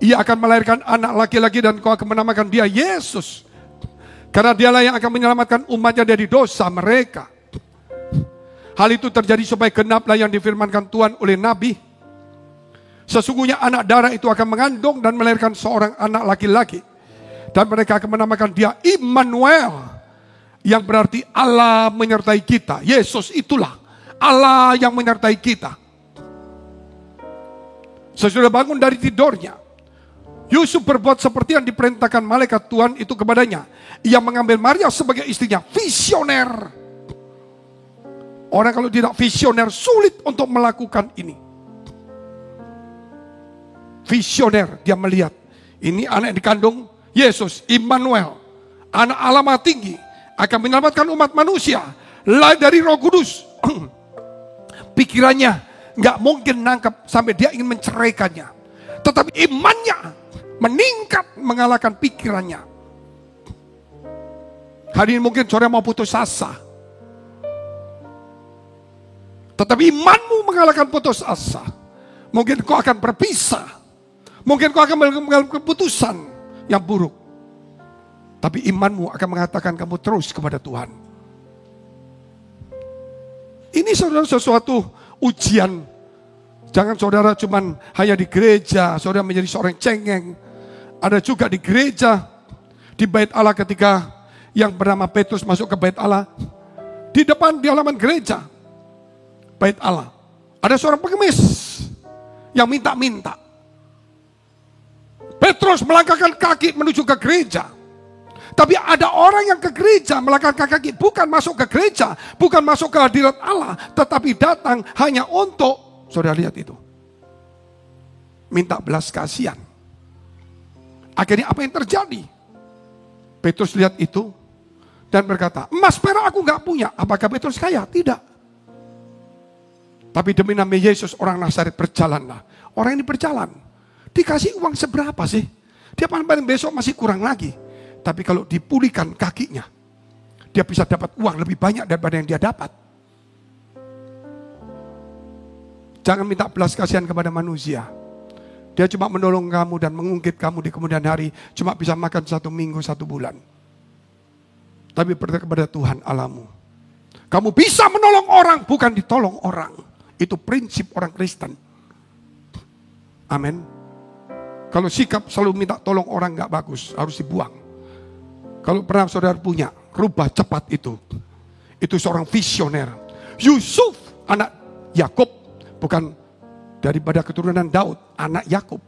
Ia akan melahirkan anak laki-laki dan kau akan menamakan dia Yesus. Karena dialah yang akan menyelamatkan umatnya dari dosa mereka. Hal itu terjadi supaya genaplah yang difirmankan Tuhan oleh Nabi. Sesungguhnya anak darah itu akan mengandung dan melahirkan seorang anak laki-laki. Dan mereka akan menamakan dia Immanuel. Yang berarti Allah menyertai kita. Yesus itulah Allah yang menyertai kita. Sesudah bangun dari tidurnya, Yusuf berbuat seperti yang diperintahkan malaikat Tuhan itu kepadanya. Ia mengambil Maria sebagai istrinya. Visioner. Orang kalau tidak visioner sulit untuk melakukan ini. Visioner, dia melihat ini anak yang dikandung Yesus, Immanuel, anak Allah Maha Tinggi, akan menyelamatkan umat manusia lahir dari Roh Kudus. Pikirannya nggak mungkin nangkep sampai dia ingin menceraikannya. Tetapi imannya meningkat mengalahkan pikirannya. Hari ini mungkin saudara mau putus asa. Tetapi imanmu mengalahkan putus asa. Mungkin kau akan berpisah. Mungkin kau akan mengambil keputusan yang buruk. Tapi imanmu akan mengatakan kamu terus kepada Tuhan. Ini saudara sesuatu ujian. Jangan saudara cuman hanya di gereja, saudara menjadi seorang cengeng. Ada juga di gereja, di bait Allah ketika yang bernama Petrus masuk ke bait Allah. Di depan di halaman gereja, bait Allah, ada seorang pengemis yang minta-minta. Petrus melangkahkan kaki menuju ke gereja. Tapi ada orang yang ke gereja melangkahkan kaki, bukan masuk ke gereja, bukan masuk ke hadirat Allah, tetapi datang hanya untuk, saudara lihat itu, minta belas kasihan. Akhirnya apa yang terjadi? Petrus lihat itu dan berkata, emas perak aku gak punya. Apakah Petrus kaya? Tidak. Tapi demi nama Yesus orang Nazaret berjalanlah. Orang ini berjalan. Dikasih uang seberapa sih? Dia paling besok masih kurang lagi. Tapi kalau dipulihkan kakinya, dia bisa dapat uang lebih banyak daripada yang dia dapat. Jangan minta belas kasihan kepada manusia. Dia cuma menolong kamu dan mengungkit kamu di kemudian hari. Cuma bisa makan 1 minggu, 1 bulan. Tapi percaya kepada Tuhan Allahmu. Kamu bisa menolong orang, bukan ditolong orang. Itu prinsip orang Kristen. Amin. Kalau sikap selalu minta tolong orang gak bagus, harus dibuang. Kalau pernah saudara punya, rubah cepat itu. Itu seorang visioner. Yusuf, anak Yakub, bukan daripada keturunan Daud, anak Yakub.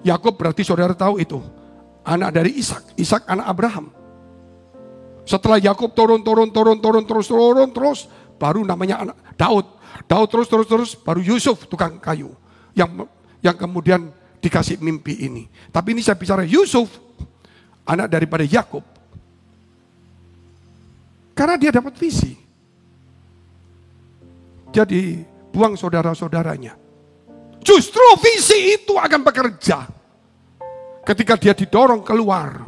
Yakub berarti saudara tahu itu, anak dari Ishak, Ishak anak Abraham. Setelah Yakub turun terus, baru namanya anak Daud. Daud terus, baru Yusuf tukang kayu. Yang kemudian dikasih mimpi ini. Tapi ini saya bicara Yusuf, anak daripada Yakub. Karena dia dapat visi. Jadi buang saudara-saudaranya. Justru visi itu akan bekerja ketika dia didorong keluar.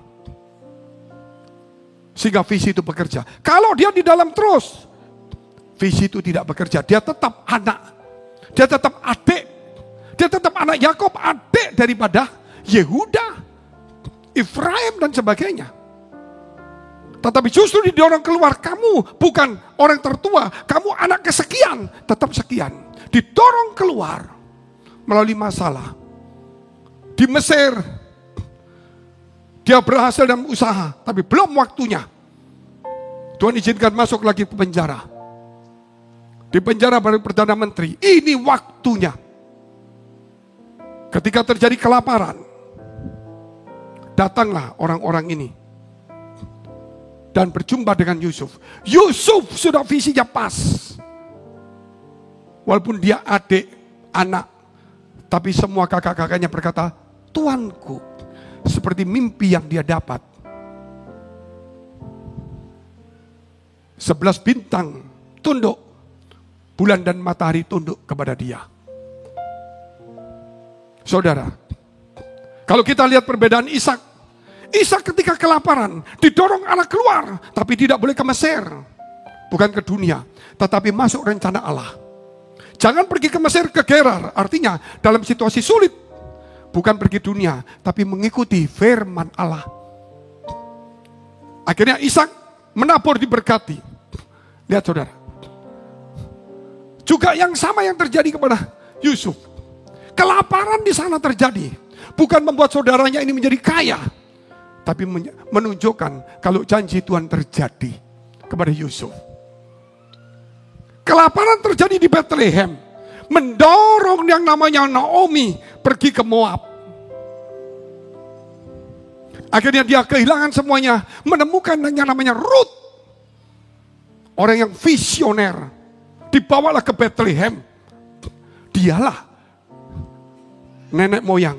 Sehingga visi itu bekerja. Kalau dia di dalam terus, visi itu tidak bekerja. Dia tetap anak. Dia tetap adik. Dia tetap anak Yakub, adik daripada Yehuda, Efraim dan sebagainya. Tetapi justru didorong keluar, kamu bukan orang tertua, kamu anak kesekian, tetap sekian. Didorong keluar melalui masalah. Di Mesir, dia berhasil dalam usaha, tapi belum waktunya. Tuhan izinkan masuk lagi ke penjara. Di penjara baru Perdana Menteri, ini waktunya. Ketika terjadi kelaparan, datanglah orang-orang ini. Dan berjumpa dengan Yusuf. Yusuf sudah visinya pas. Walaupun dia adik, anak. Tapi semua kakak-kakaknya berkata, Tuanku. Seperti mimpi yang dia dapat. 11 bintang tunduk. Bulan dan matahari tunduk kepada dia. Saudara, kalau kita lihat perbedaan Ishak. Ishak ketika kelaparan, didorong anak keluar, tapi tidak boleh ke Mesir. Bukan ke dunia, tetapi masuk rencana Allah. Jangan pergi ke Mesir, ke Gerar. Artinya dalam situasi sulit, bukan pergi dunia, tapi mengikuti firman Allah. Akhirnya Ishak menabur diberkati. Lihat saudara. Juga yang sama yang terjadi kepada Yusuf. Kelaparan di sana terjadi. Bukan membuat saudaranya ini menjadi kaya. Tapi menunjukkan kalau janji Tuhan terjadi kepada Yusuf. Kelaparan terjadi di Bethlehem. Mendorong yang namanya Naomi pergi ke Moab. Akhirnya dia kehilangan semuanya. Menemukan yang namanya Ruth. Orang yang visioner. Dibawalah ke Bethlehem. Dialah nenek moyang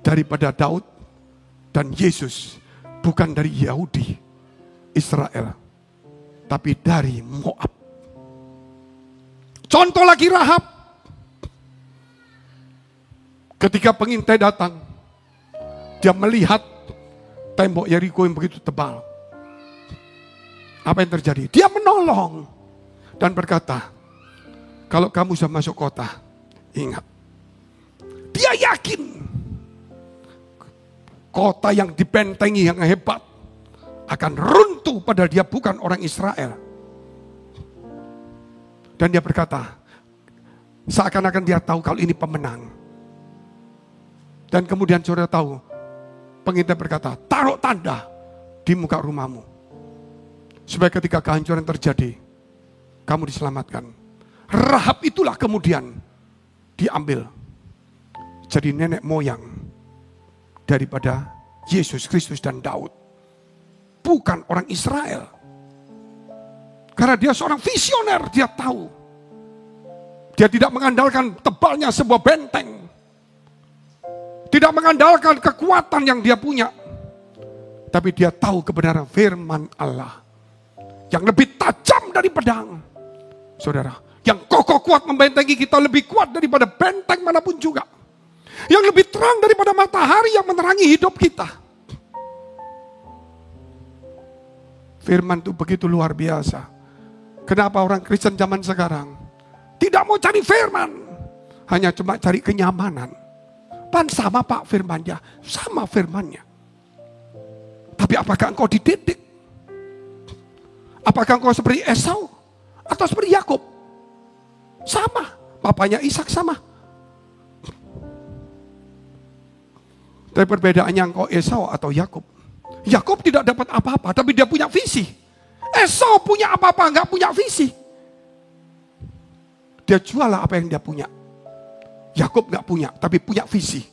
daripada Daud. Dan Yesus bukan dari Yahudi, Israel, tapi dari Moab. Contoh lagi Rahab. Ketika pengintai datang, dia melihat tembok Yeriko yang begitu tebal. Apa yang terjadi? Dia menolong dan berkata, kalau kamu sudah masuk kota, ingat. Dia yakin. Kota yang dibentengi yang hebat akan runtuh padahal dia bukan orang Israel. Dan dia berkata, seakan-akan dia tahu kalau ini pemenang. Dan kemudian saudara tahu, pengintai berkata, taruh tanda di muka rumahmu. Supaya ketika kehancuran terjadi, kamu diselamatkan. Rahab itulah kemudian diambil jadi nenek moyang daripada Yesus Kristus dan Daud. Bukan orang Israel. Karena dia seorang visioner, dia tahu. Dia tidak mengandalkan tebalnya sebuah benteng. Tidak mengandalkan kekuatan yang dia punya. Tapi dia tahu kebenaran firman Allah. Yang lebih tajam dari pedang. Saudara, yang kokoh kuat membentengi kita lebih kuat daripada benteng manapun juga. Yang lebih terang daripada matahari yang menerangi hidup kita. Firman itu begitu luar biasa. Kenapa orang Kristen zaman sekarang tidak mau cari firman? Hanya cuma cari kenyamanan. Kapan? Sama Pak firman-Nya. Sama firman-Nya. Tapi apakah engkau dididik? Apakah engkau seperti Esau? Atau seperti Yakub? Sama. Papanya Ishak sama. Tapi perbedaannya engkau Esau atau Yakub. Yakub tidak dapat apa-apa, tapi dia punya visi. Esau punya apa-apa, nggak punya visi. Dia jual apa yang dia punya. Yakub nggak punya, tapi punya visi.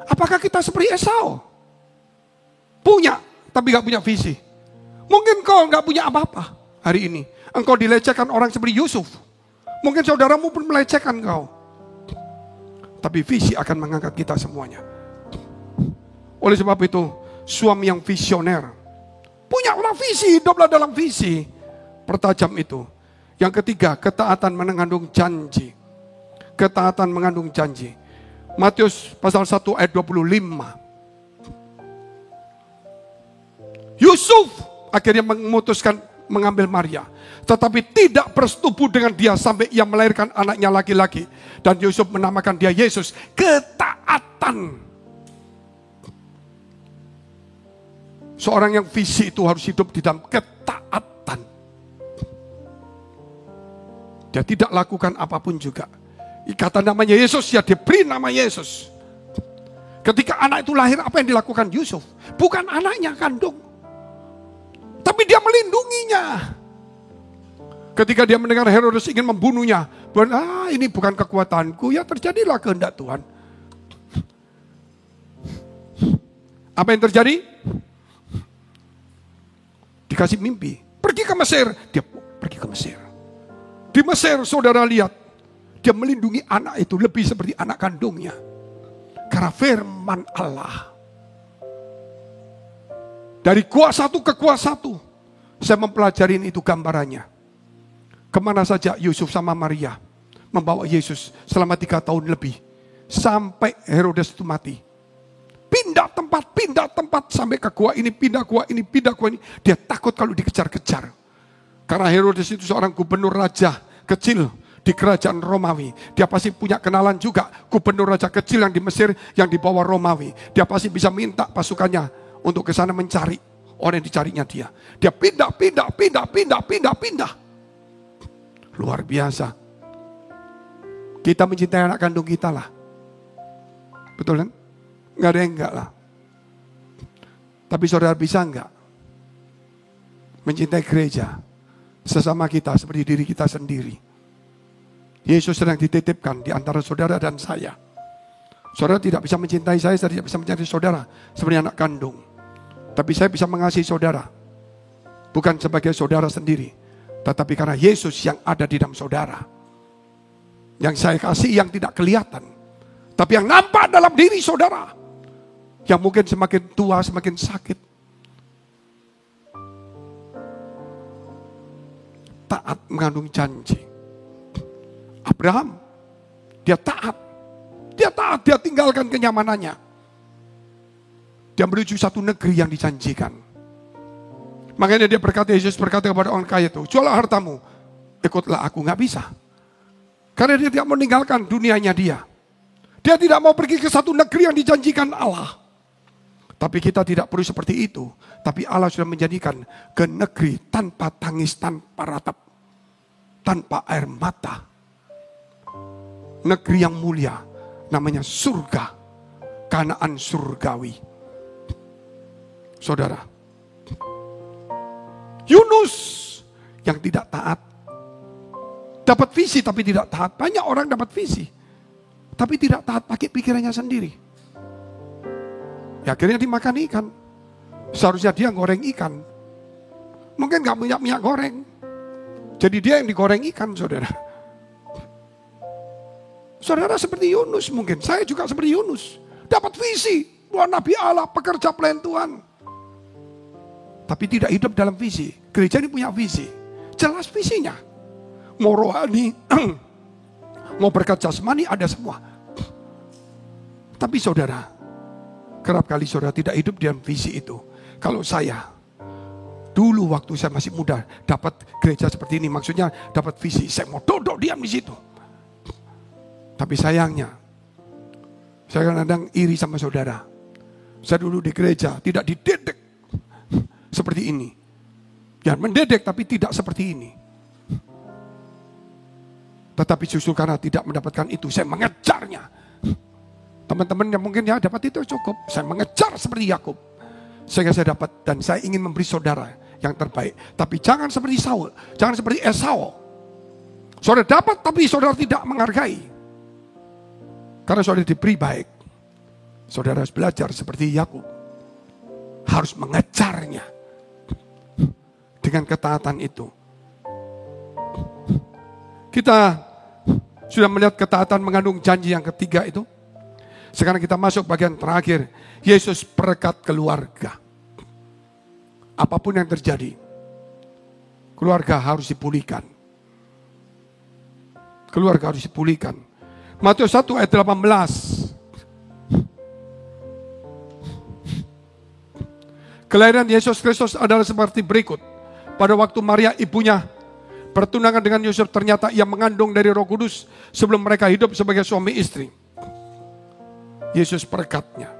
Apakah kita seperti Esau? Punya, tapi nggak punya visi. Mungkin kau nggak punya apa-apa hari ini. Engkau dilecehkan orang seperti Yusuf. Mungkin saudaramu pun melecehkan kau. Tapi visi akan mengangkat kita semuanya. Oleh sebab itu, suami yang visioner, punyalah visi, hiduplah dalam visi. Pertajam itu. Yang ketiga, ketaatan mengandung janji. Ketaatan mengandung janji. Matius pasal 1 ayat 25. Yusuf akhirnya memutuskan mengambil Maria. Tetapi tidak bersetubuh dengan dia sampai ia melahirkan anaknya laki-laki. Dan Yusuf menamakan dia Yesus. Ketaatan. Seorang yang visi itu harus hidup di dalam ketaatan. Dia tidak lakukan apapun juga. Kata namanya Yesus, ya diberi nama Yesus. Ketika anak itu lahir, apa yang dilakukan Yusuf? Bukan anaknya kandung. Tapi dia melindunginya. Ketika dia mendengar Herodes ingin membunuhnya. Ini bukan kekuatanku, ya terjadilah kehendak Tuhan. Apa yang terjadi? Dikasih mimpi, pergi ke Mesir. Dia pergi ke Mesir. Di Mesir saudara lihat, dia melindungi anak itu lebih seperti anak kandungnya. Karena firman Allah. Dari kuasa satu ke kuasa satu. Saya mempelajari itu gambarannya. Kemana saja Yusuf sama Maria membawa Yesus selama 3 tahun lebih. Sampai Herodes itu mati. Pindah tempat sampai ke gua ini, pindah gua ini. Dia takut kalau dikejar-kejar. Karena Herodes itu seorang gubernur raja kecil di kerajaan Romawi. Dia pasti punya kenalan juga gubernur raja kecil yang di Mesir yang di bawah Romawi. Dia pasti bisa minta pasukannya untuk ke sana mencari orang yang dicarinya dia. Dia pindah. Luar biasa. Kita mencintai anak kandung kita lah. Betul kan? Nggak ada yang enggak lah. Tapi saudara bisa enggak mencintai gereja sesama kita seperti diri kita sendiri? Yesus sedang dititipkan di antara saudara dan saya. Saudara tidak bisa mencintai saya tidak bisa mencintai saudara seperti anak kandung. Tapi saya bisa mengasihi saudara. Bukan sebagai saudara sendiri. Tetapi karena Yesus yang ada di dalam saudara. Yang saya kasih yang tidak kelihatan. Tapi yang nampak dalam diri saudara. Yang mungkin semakin tua, semakin sakit. Taat mengandung janji. Abraham, dia taat. Dia tinggalkan kenyamanannya. Dia menuju satu negeri yang dijanjikan. Makanya dia berkata, Yesus berkata kepada orang kaya itu, jualah hartamu, ikutlah aku. Nggak bisa. Karena dia tidak meninggalkan dunianya dia. Dia tidak mau pergi ke satu negeri yang dijanjikan Allah. Tapi kita tidak perlu seperti itu. Tapi Allah sudah menjadikan ke negeri tanpa tangis, tanpa ratap. Tanpa air mata. Negeri yang mulia. Namanya surga. Kanaan surgawi. Saudara. Yunus yang tidak taat. Dapat visi tapi tidak taat. Banyak orang dapat visi. Tapi tidak taat pakai pikirannya sendiri. Ya, akhirnya dimakan ikan. Seharusnya dia goreng ikan. Mungkin gak punya minyak goreng. Jadi dia yang digoreng ikan, saudara. Saudara seperti Yunus mungkin. Saya juga seperti Yunus. Dapat visi. Tuhan Nabi Allah, pekerja pelayan Tuhan. Tapi tidak hidup dalam visi. Gereja ini punya visi. Jelas visinya. Mau rohani, mau berkat jasmani, ada semua. Tapi saudara, kerap kali saudara tidak hidup dalam visi itu. Kalau saya, dulu waktu saya masih muda, dapat gereja seperti ini, maksudnya dapat visi. Saya mau duduk diam di situ. Tapi sayangnya, Saya kadang-kadang iri sama saudara. Saya dulu di gereja tidak dididik seperti ini. Ya mendidik tapi tidak seperti ini. Tetapi justru karena tidak mendapatkan itu, saya mengejarnya. Teman-teman yang mungkin ya dapat itu cukup. Saya mengejar seperti Yakub. Sehingga saya dapat dan saya ingin memberi saudara yang terbaik. Tapi jangan seperti Saul, jangan seperti Esau. Saudara dapat tapi saudara tidak menghargai. Karena saudara diberi baik. Saudara harus belajar seperti Yakub. Harus mengejarnya. Dengan ketaatan itu. Kita sudah melihat ketaatan mengandung janji yang ketiga itu. Sekarang kita masuk bagian terakhir. Yesus perekat keluarga. Apapun yang terjadi, keluarga harus dipulihkan. Keluarga harus dipulihkan. Matius 1 ayat 18. Kelahiran Yesus Kristus adalah seperti berikut. Pada waktu Maria ibunya bertunangan dengan Yusuf, ternyata ia mengandung dari Roh Kudus sebelum mereka hidup sebagai suami istri. Yesus perekatnya.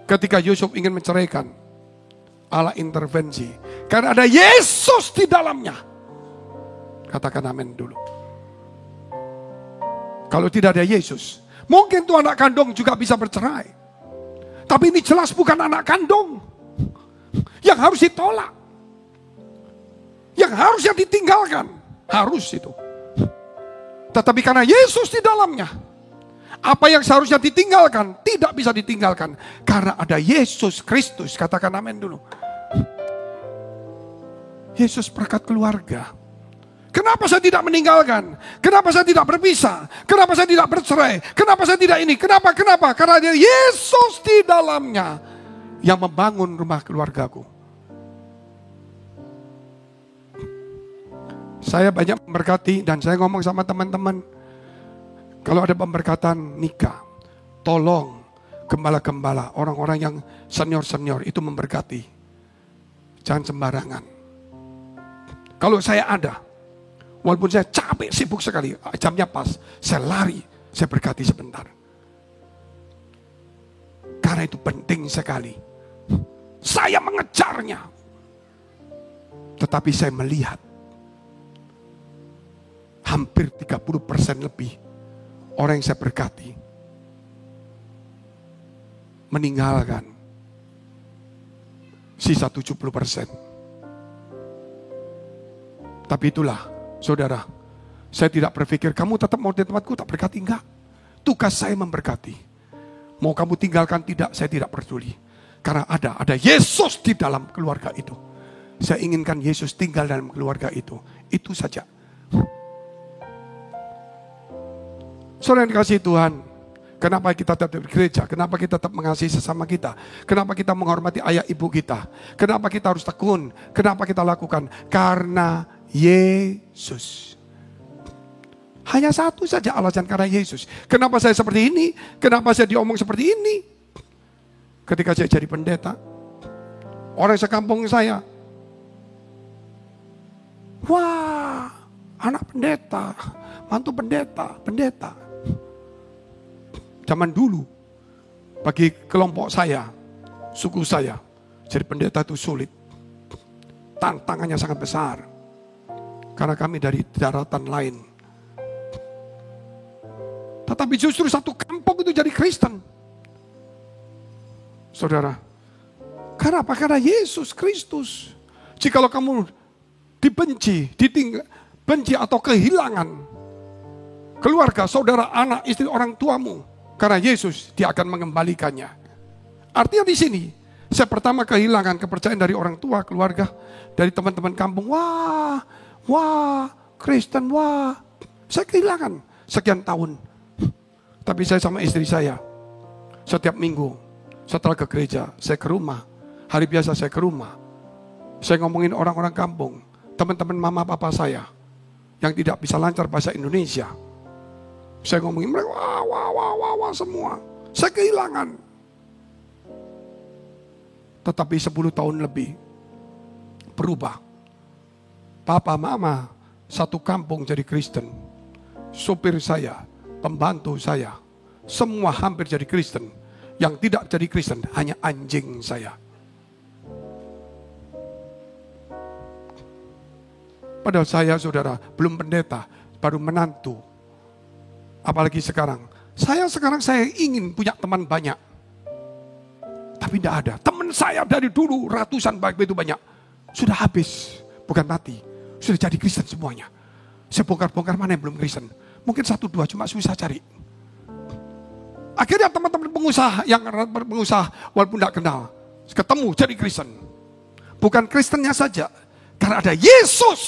Ketika Yusuf ingin menceraikan, Allah intervensi. Karena ada Yesus di dalamnya. Katakan amin dulu. Kalau tidak ada Yesus, mungkin tuh anak kandung juga bisa bercerai. Tapi ini jelas bukan anak kandung yang harus ditolak. Yang harusnya ditinggalkan. Harus itu. Tetapi karena Yesus di dalamnya, apa yang seharusnya ditinggalkan, tidak bisa ditinggalkan. Karena ada Yesus Kristus. Katakan amin dulu. Yesus perekat keluarga. Kenapa saya tidak meninggalkan? Kenapa saya tidak berpisah? Kenapa saya tidak bercerai? Kenapa saya tidak ini? Kenapa? Karena ada Yesus di dalamnya yang membangun rumah keluargaku. Saya banyak memberkati dan saya ngomong sama teman-teman. Kalau ada pemberkatan nikah, tolong gembala-gembala, orang-orang yang senior-senior itu memberkati. Jangan sembarangan. Kalau saya ada, walaupun saya capek, sibuk sekali, jamnya pas, saya lari, saya berkati sebentar. Karena itu penting sekali. Saya mengejarnya. Tetapi saya melihat hampir 30% lebih orang yang saya berkati meninggalkan sisa 70%. Tapi itulah, saudara, saya tidak berpikir kamu tetap mau di tempatku tak berkati, enggak. Tugas saya memberkati. Mau kamu tinggalkan tidak, saya tidak peduli. Karena ada Yesus di dalam keluarga itu. Saya inginkan Yesus tinggal dalam keluarga itu. Itu saja. Saudara yang dikasihi Tuhan, kenapa kita tetap di gereja? Kenapa kita tetap mengasihi sesama kita? Kenapa kita menghormati ayah ibu kita? Kenapa kita harus tekun? Kenapa kita lakukan? Karena Yesus. Hanya satu saja alasan, karena Yesus. Kenapa saya seperti ini? Kenapa saya diomong seperti ini? Ketika saya jadi pendeta, orang sekampung saya, wah, anak pendeta, mantu pendeta. Zaman dulu, bagi kelompok saya, suku saya, jadi pendeta itu sulit. Tantangannya sangat besar. Karena kami dari daratan lain. Tetapi justru satu kampung itu jadi Kristen. Saudara, kenapa? Karena Yesus Kristus. Jikalau kamu dibenci, benci atau kehilangan keluarga, saudara, anak, istri, orang tuamu, karena Yesus, dia akan mengembalikannya. Artinya di sini, saya pertama kehilangan kepercayaan dari orang tua, keluarga, dari teman-teman kampung. Wah, Kristen, wah. Saya kehilangan sekian tahun. Tapi saya sama istri saya, setiap minggu, setelah ke gereja, saya ke rumah. Hari biasa saya ke rumah. Saya ngomongin orang-orang kampung, teman-teman mama papa saya, yang tidak bisa lancar bahasa Indonesia. Saya ngomongin mereka, wah semua. Saya kehilangan. Tetapi 10 tahun lebih berubah. Papa, mama, satu kampung jadi Kristen. Supir saya, pembantu saya, Semua hampir jadi Kristen. Yang tidak jadi Kristen hanya anjing saya. Padahal saya, saudara, belum pendeta, baru menantu. Apalagi sekarang. Saya ingin punya teman banyak. Tapi tidak ada. Teman saya dari dulu ratusan begitu banyak. Sudah habis, bukan mati. Sudah jadi Kristen semuanya. Saya bongkar-bongkar mana yang belum Kristen. Mungkin 1-2 cuma susah cari. Akhirnya teman-teman pengusaha walaupun tidak kenal, ketemu jadi Kristen. Bukan Kristennya saja. Karena ada Yesus.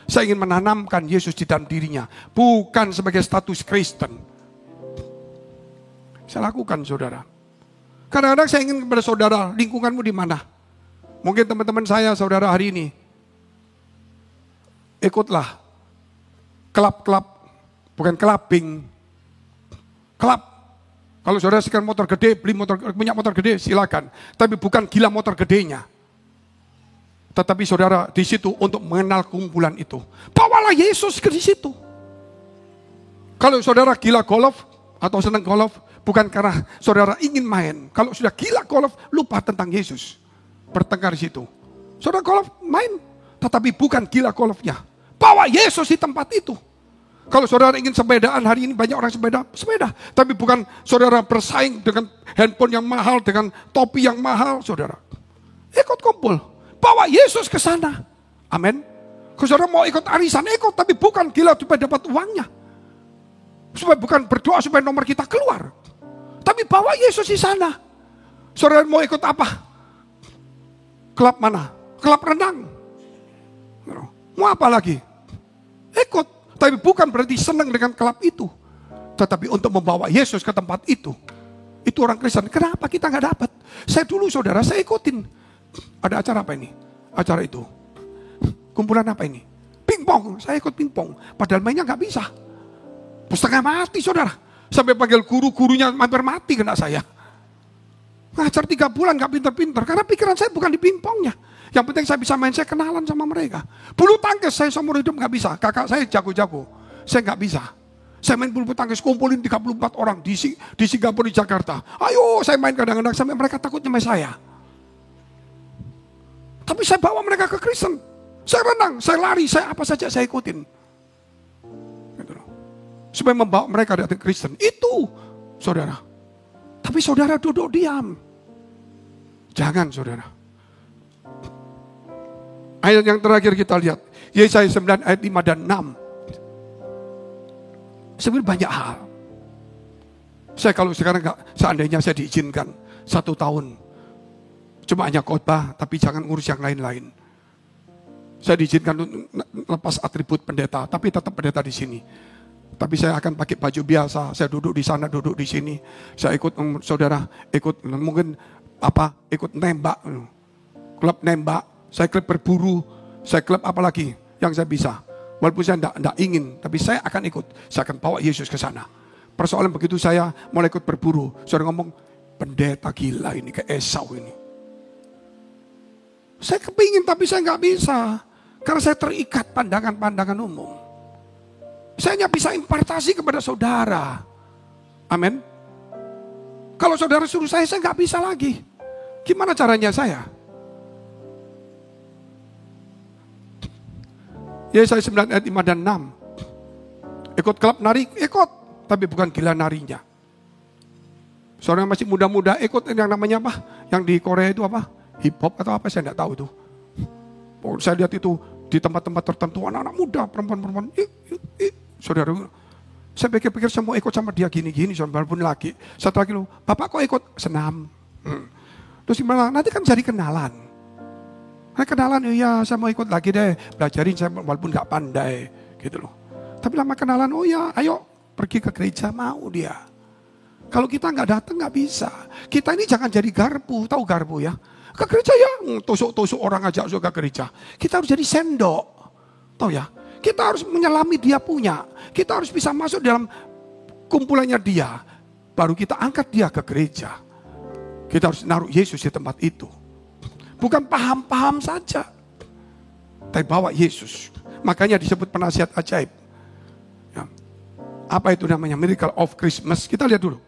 Saya ingin menanamkan Yesus di dalam dirinya. Bukan sebagai status Kristen. Saya lakukan, saudara. Kadang-kadang saya ingin kepada saudara, lingkunganmu di mana? Mungkin teman-teman saya, saudara, hari ini. Ikutlah. Klub. Bukan clubbing. Klub. Kalau saudara sekarang motor gede, punya motor gede, silakan. Tapi bukan gila motor gedenya. Tetapi saudara di situ untuk mengenal kumpulan itu. Bawalah Yesus ke di situ. Kalau saudara gila golf atau senang golf, bukan karena saudara ingin main. Kalau sudah gila golf, lupa tentang Yesus. Bertengkar di situ. Saudara golf main, tetapi bukan gila golfnya. Bawa Yesus di tempat itu. Kalau saudara ingin sepedaan, hari ini banyak orang sepeda. Tapi bukan saudara bersaing dengan handphone yang mahal, dengan topi yang mahal, saudara. Ikut kumpul. Bawa Yesus ke sana. Amin. Kalau saudara mau ikut arisan, ikut. Tapi bukan gila supaya dapat uangnya. Supaya bukan berdoa supaya nomor kita keluar. Tapi bawa Yesus di sana. Saudara mau ikut apa? Klub mana? Klub renang. Mau apa lagi? Ikut. Tapi bukan berarti senang dengan klub itu. Tetapi untuk membawa Yesus ke tempat itu. Itu orang Kristen. Kenapa kita nggak dapat? Saya dulu, saudara, saya ikutin. Ada acara apa ini? Acara itu. Kumpulan apa ini? Pingpong. Saya ikut pingpong. Padahal mainnya nggak bisa. Setengah mati, saudara. Sampai panggil gurunya hampir mati kena saya. Ngajar 3 bulan nggak pinter-pinter. Karena pikiran saya bukan di pingpongnya. Yang penting saya bisa main, saya kenalan sama mereka. Bulu tangkis saya seumur hidup nggak bisa. Kakak saya jago-jago. Saya nggak bisa. Saya main bulu tangkis, kumpulin 34 orang di Singapura, di Jakarta. Ayo, saya main kadang-kadang sampai mereka takut nyamai saya. Tapi saya bawa mereka ke Kristen. Saya renang, saya lari, saya apa saja saya ikutin. Gitu loh. Supaya membawa mereka ke Kristen. Itu, saudara. Tapi saudara duduk diam. Jangan, saudara. Ayat yang terakhir kita lihat. Yesaya 9 ayat 5 dan 6. Sebenarnya banyak hal. Saya kalau sekarang seandainya saya diizinkan 1 tahun. Cuma hanya khotbah, tapi jangan ngurus yang lain-lain. Saya diizinkan untuk lepas atribut pendeta, tapi tetap pendeta di sini. Tapi saya akan pakai baju biasa, saya duduk di sana, duduk di sini. Saya ikut, saudara, ikut mungkin ikut nembak. Klub nembak, saya klub berburu, saya klub apa lagi yang saya bisa. Walaupun saya tidak ingin, tapi saya akan ikut. Saya akan bawa Yesus ke sana. Persoalan begitu saya mulai ikut berburu, saudara ngomong, pendeta gila ini, kayak Esau ini. Saya kepingin tapi saya nggak bisa. Karena saya terikat pandangan-pandangan umum. Saya hanya bisa impartasi kepada saudara. Amin. Kalau saudara suruh saya nggak bisa lagi. Gimana caranya saya? Yesaya 9 ayat 5 dan 6. Ikut klub nari, ikut. Tapi bukan gila narinya. Saudara masih muda-muda ikut yang namanya apa? Yang di Korea itu apa? Hip hop atau apa, saya tidak tahu itu. Saya lihat itu di tempat-tempat tertentu, anak-anak muda, perempuan-perempuan. Saudara, saya pikir-pikir semua ikut sama dia gini-gini, walaupun laki. Satu lagi, Bapak kok ikut senam? Terus gimana? Nanti kan jadi kenalan. Kenalan, iya saya mau ikut lagi deh. Belajarin saya walaupun gak pandai. Gitu loh. Tapi lama kenalan, oh ya ayo pergi ke gereja, mau dia. Kalau kita gak datang gak bisa. Kita ini jangan jadi garpu, tahu garpu ya? Ke gereja ya, tusuk-tusuk orang aja ke gereja. Kita harus jadi sendok. Tahu ya? Kita harus menyelami dia punya. Kita harus bisa masuk dalam kumpulannya dia. Baru kita angkat dia ke gereja. Kita harus naruh Yesus di tempat itu. Bukan paham-paham saja. Tapi bawa Yesus. Makanya disebut penasihat ajaib. Ya. Apa itu namanya? Miracle of Christmas. Kita lihat dulu.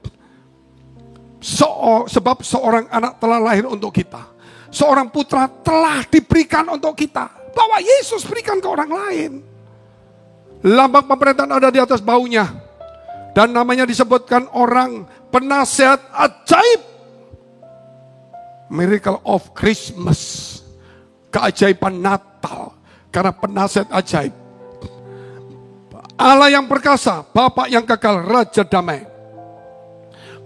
Sebab seorang anak telah lahir untuk kita. Seorang putra telah diberikan untuk kita. Bahwa Yesus berikan ke orang lain. Lambang pemerintahan ada di atas baunya. Dan namanya disebutkan orang penasihat ajaib. Miracle of Christmas. Keajaiban Natal. Karena penasihat ajaib. Allah yang perkasa, Bapa yang kekal, Raja damai.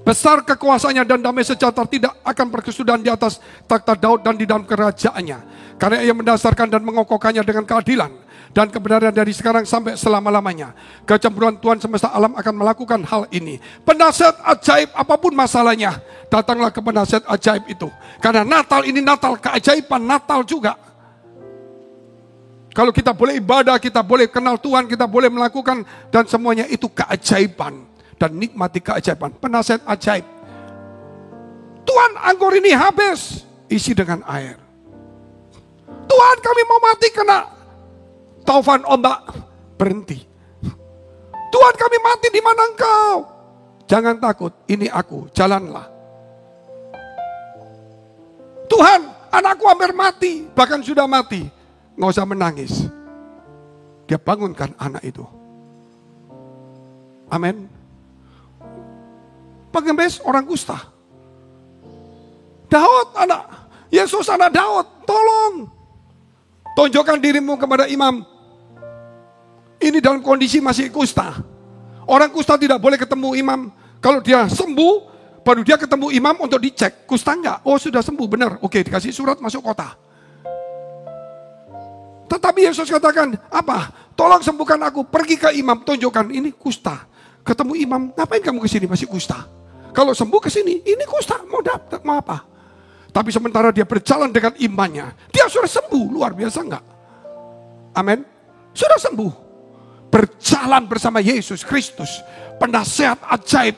Besar kekuasaannya dan damai sejahtera tidak akan berkesudahan di atas takhta Daud dan di dalam kerajaannya. Karena ia mendasarkan dan mengokohkannya dengan keadilan dan kebenaran dari sekarang sampai selama-lamanya. Kecemburuan Tuhan semesta alam akan melakukan hal ini. Penasihat ajaib apapun masalahnya, datanglah ke penasihat ajaib itu. Karena Natal ini Natal keajaiban, Natal juga. Kalau kita boleh ibadah, kita boleh kenal Tuhan, kita boleh melakukan, dan semuanya itu keajaiban. Dan nikmati keajaiban. Penasihat ajaib. Tuhan, anggur ini habis. Isi dengan air. Tuhan, kami mau mati kena taufan ombak. Berhenti. Tuhan, kami mati, di mana Engkau? Jangan takut, ini aku, jalanlah. Tuhan, anakku hampir mati, bahkan sudah mati. Nggak usah menangis. Dia bangunkan anak itu. Amin. Pengemis orang kusta. Daud anak. Yesus anak Daud. Tolong. Tunjukkan dirimu kepada imam. Ini dalam kondisi masih kusta. Orang kusta tidak boleh ketemu imam. Kalau dia sembuh, baru dia ketemu imam untuk dicek. Kusta enggak? Oh sudah sembuh, benar. Oke, dikasih surat masuk kota. Tetapi Yesus katakan, apa? Tolong sembuhkan aku, pergi ke imam, tunjukkan, ini kusta. Ketemu imam, ngapain kamu ke sini masih kusta? Kalau sembuh ke sini, ini kusta, mau dapat, mau apa? Tapi sementara dia berjalan dengan imannya, dia sudah sembuh, luar biasa enggak? Amin. Sudah sembuh. Berjalan bersama Yesus Kristus, penasihat ajaib,